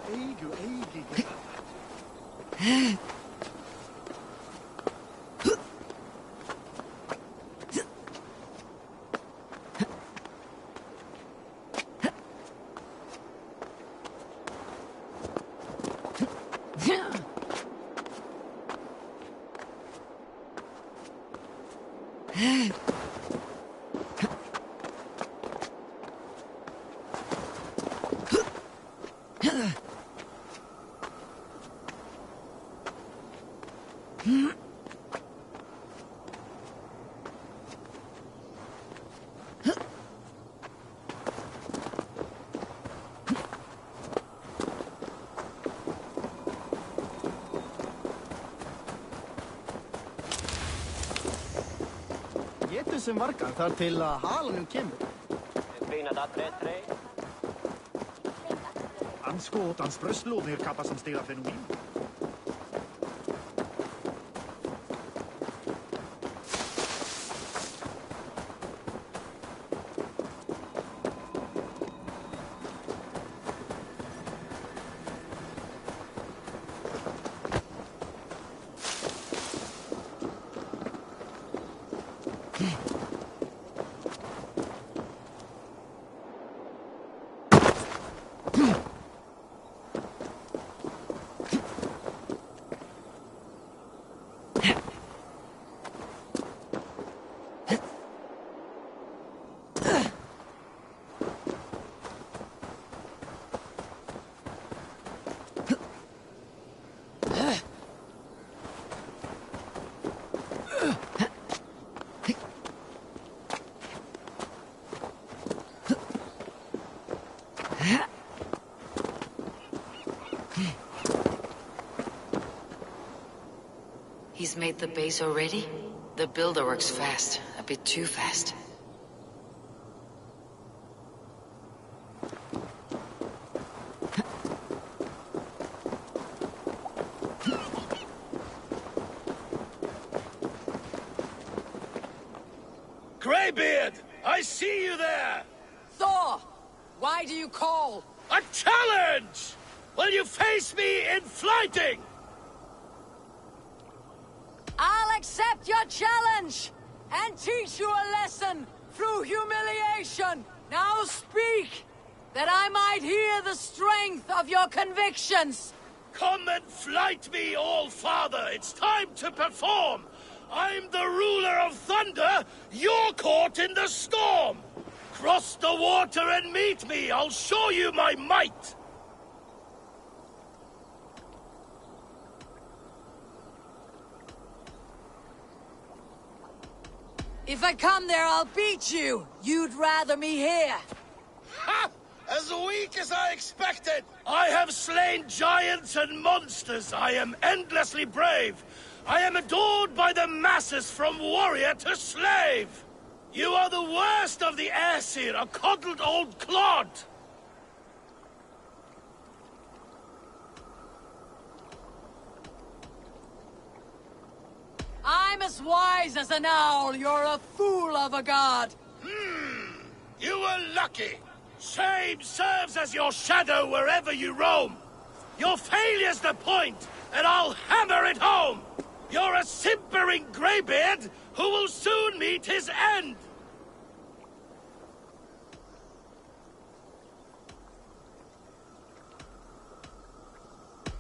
S21: Getur sem vargar þar til að halanum kemur. Anskotans bröstlådor kappa som stirrar fenomen.
S2: He's made the base already? The builder works fast. A bit too fast.
S10: Greybeard! I see you there!
S13: Thor! Why do you call?
S10: A challenge! Will you face me in fighting?
S13: I'll accept your challenge and teach you a lesson through humiliation. Now speak, that I might hear the strength of your convictions.
S10: Come and fight me, All-Father. It's time to perform. I'm the ruler of thunder. You're caught in the storm. Cross the water and meet me. I'll show you my might.
S13: If I come there, I'll beat you. You'd rather me here.
S10: Ha! As weak as I expected! I have slain giants and monsters. I am endlessly brave. I am adored by the masses from warrior to slave. You are the worst of the Aesir, a coddled old clod.
S13: I'm as wise as an owl. You're a fool of a god.
S10: You were lucky. Shame serves as your shadow wherever you roam. Your failure's the point, and I'll hammer it home. You're a simpering greybeard who will soon meet his end.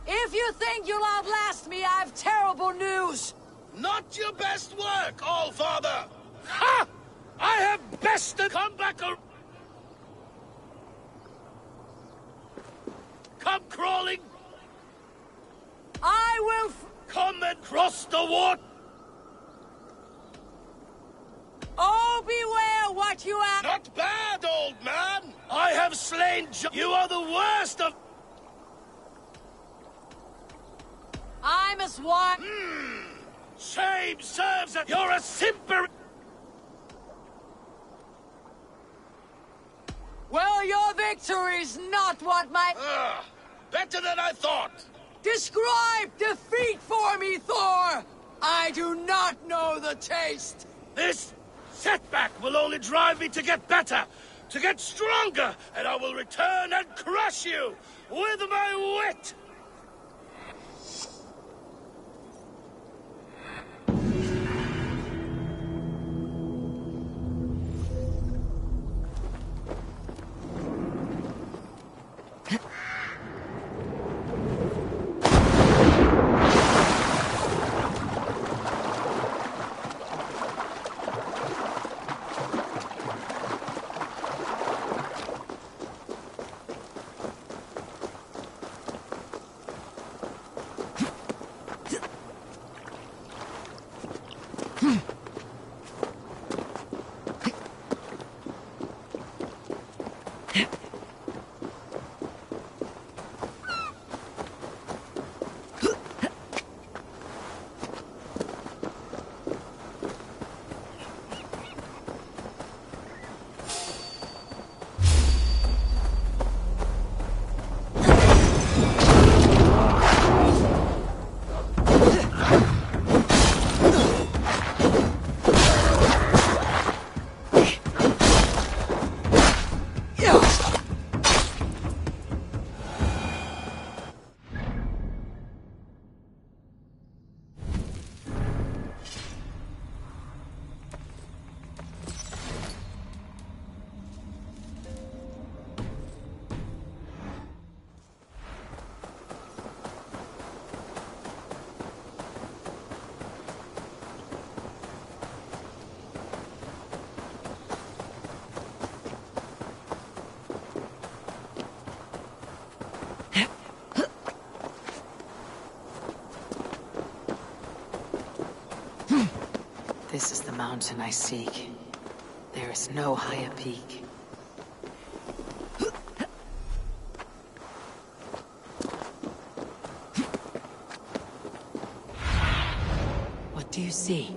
S13: If you think you'll outlast me, I've terrible news.
S10: Not your best work, All-Father! Ha! I have best to come back Come crawling!
S13: I will
S10: come and cross the water!
S13: Oh, beware what you have!
S10: Not bad, old man! I have slain You are the worst of...
S13: I'm as wise...
S10: Shame serves as... You're a simper... Well, your victory's not what my... Better than I thought!
S8: Describe defeat for me, Thor! I do not know the taste!
S10: This setback will only drive me to get better, to get stronger, and I will return and crush you with my wit!
S2: This is the mountain I seek. There is no higher peak. What do you see?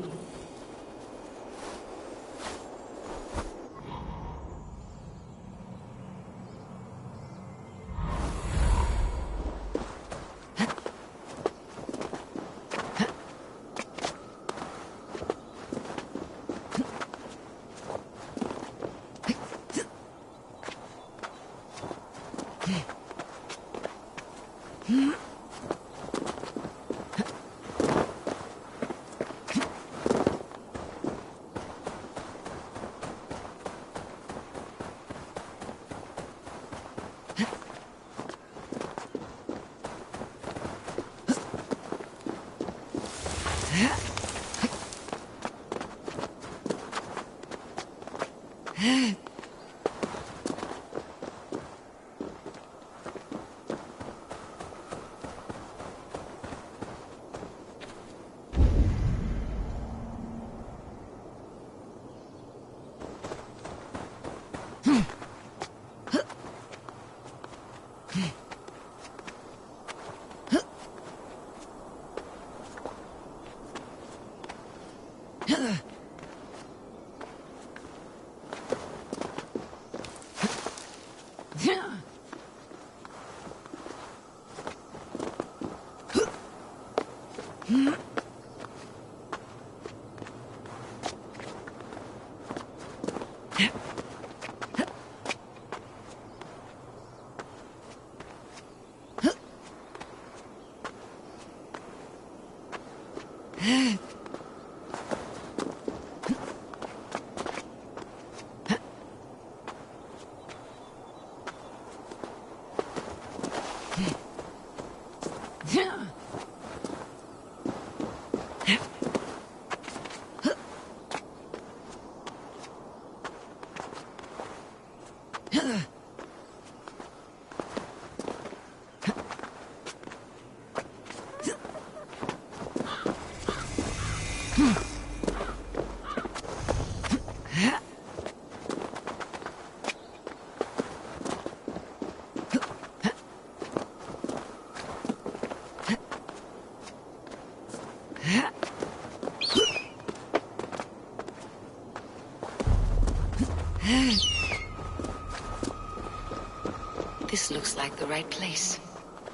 S2: This looks like the right place.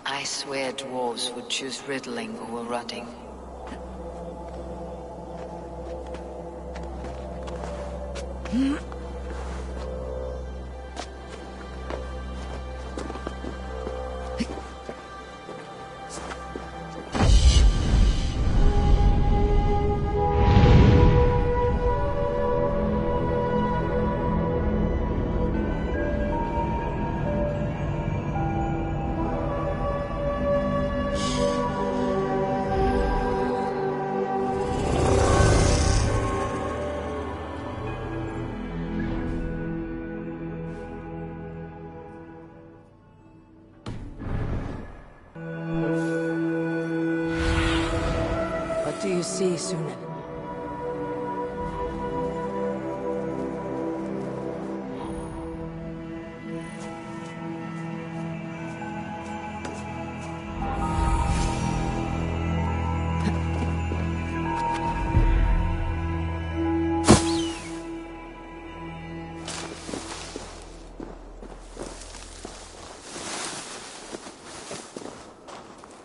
S2: I swear dwarves would choose riddling over rotting. What do you see, Sunan?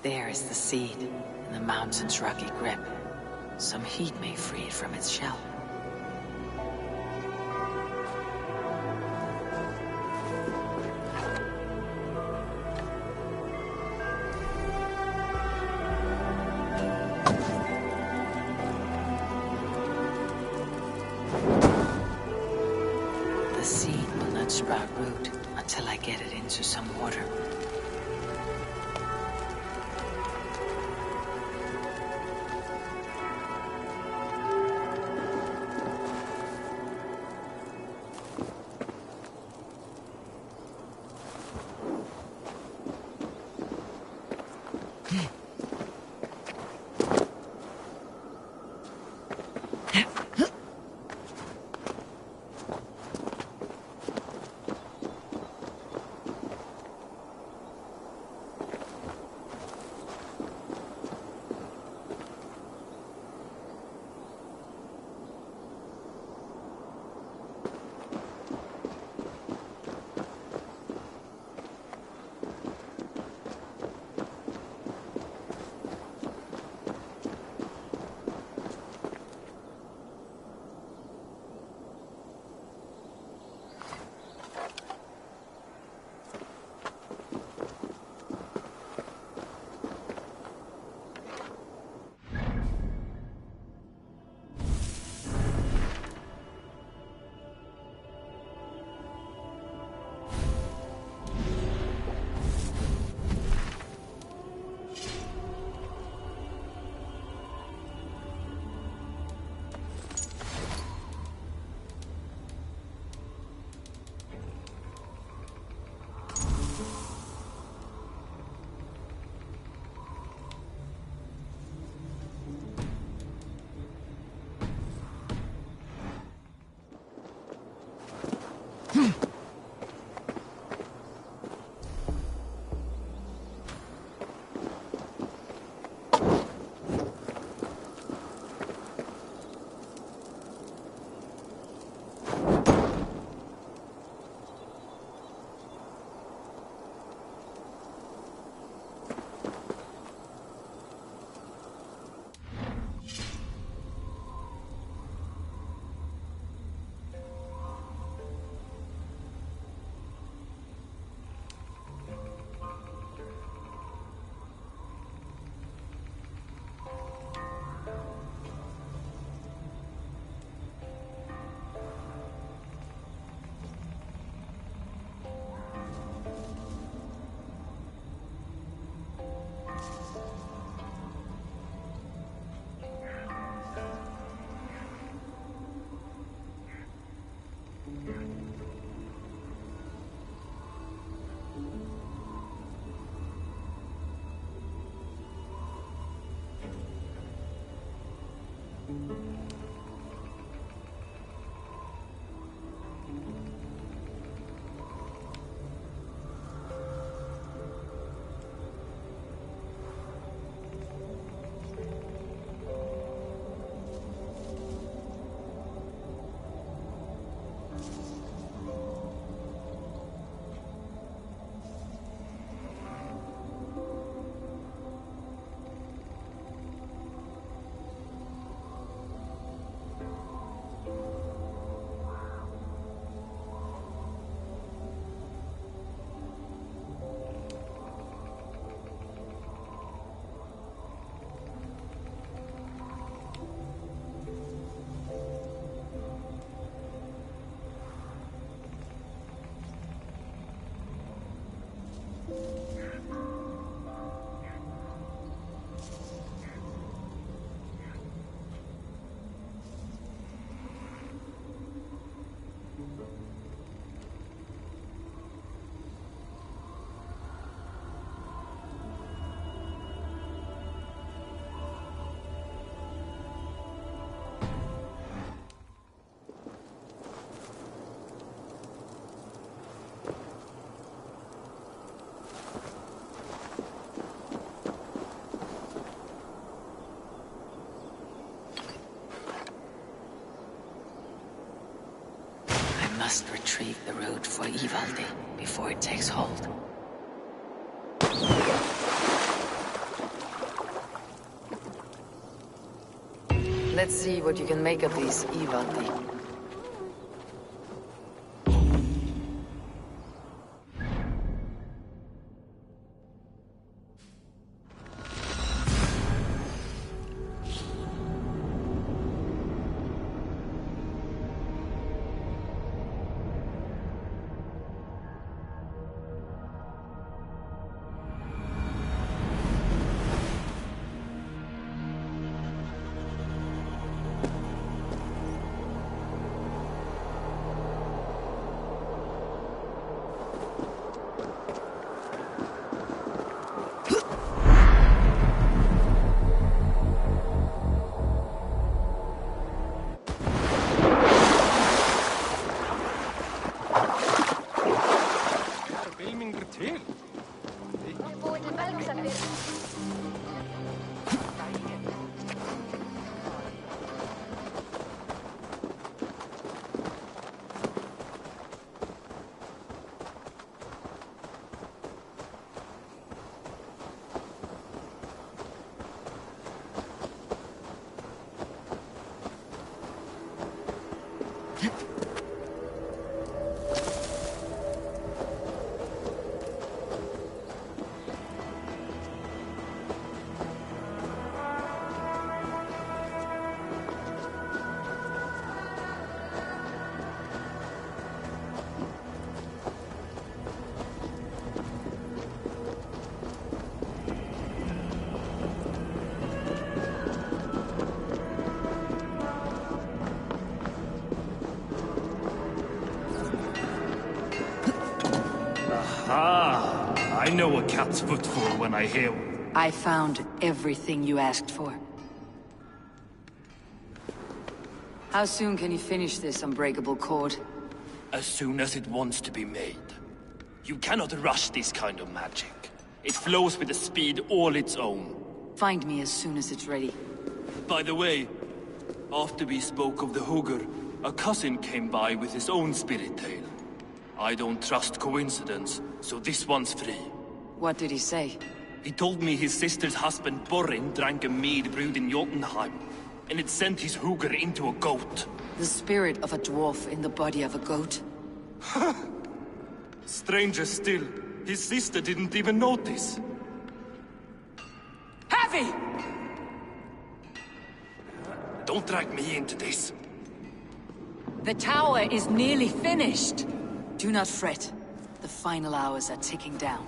S2: There is the seed, in the mountain's rocky grip. Some heat may free it from its shell. The seed will not sprout root until I get it into some water. I must retrieve the road for Ivaldi before it takes hold. Let's see what you can make of these Ivaldi.
S12: I know a cat's foot for when I hear one.
S2: I found everything you asked for. How soon can you finish this unbreakable cord?
S12: As soon as it wants to be made. You cannot rush this kind of magic. It flows with a speed all its own.
S2: Find me as soon as it's ready.
S12: By the way, after we spoke of the Hugr, a cousin came by with his own spirit tale. I don't trust coincidence, so this one's free.
S2: What did he say?
S12: He told me his sister's husband Borin drank a mead brewed in Jotunheim, and it sent his Hugr into a goat.
S2: The spirit of a dwarf in the body of a goat?
S12: Stranger still, his sister didn't even notice.
S13: Heavy!
S12: Don't drag me into this.
S13: The tower is nearly finished.
S2: Do not fret. The final hours are ticking down.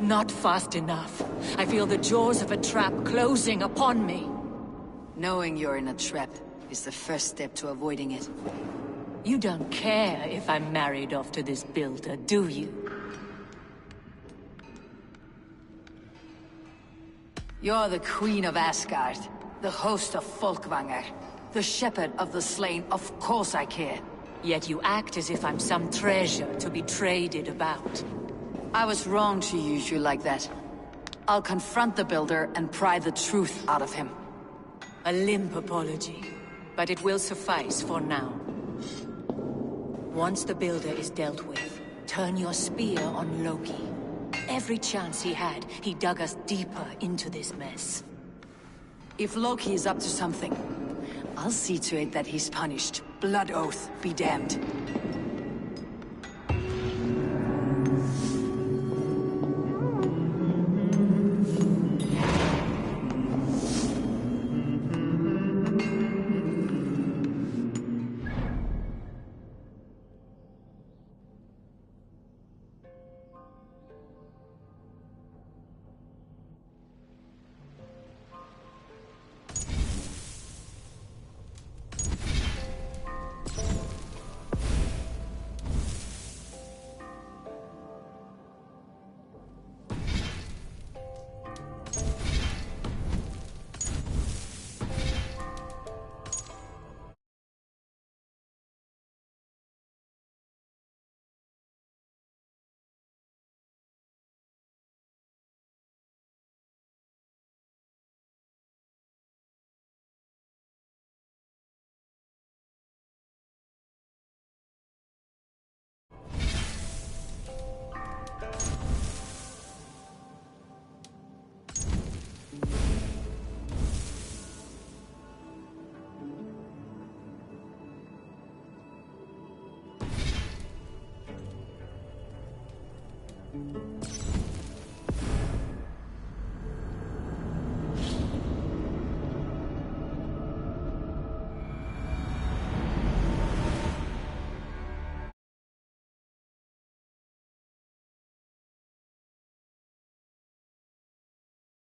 S13: Not fast enough. I feel the jaws of a trap closing upon me.
S2: Knowing you're in a trap is the first step to avoiding it.
S13: You don't care if I'm married off to this builder, do you?
S2: You're the Queen of Asgard, the host of Folkvanger, the shepherd of the slain. Of course I care.
S13: Yet you act as if I'm some treasure to be traded about.
S2: I was wrong to use you like that. I'll confront the builder and pry the truth out of him.
S13: A limp apology, but it will suffice for now. Once the builder is dealt with, turn your spear on Loki. Every chance he had, he dug us deeper into this mess.
S2: If Loki is up to something, I'll see to it that he's punished. Blood oath be damned.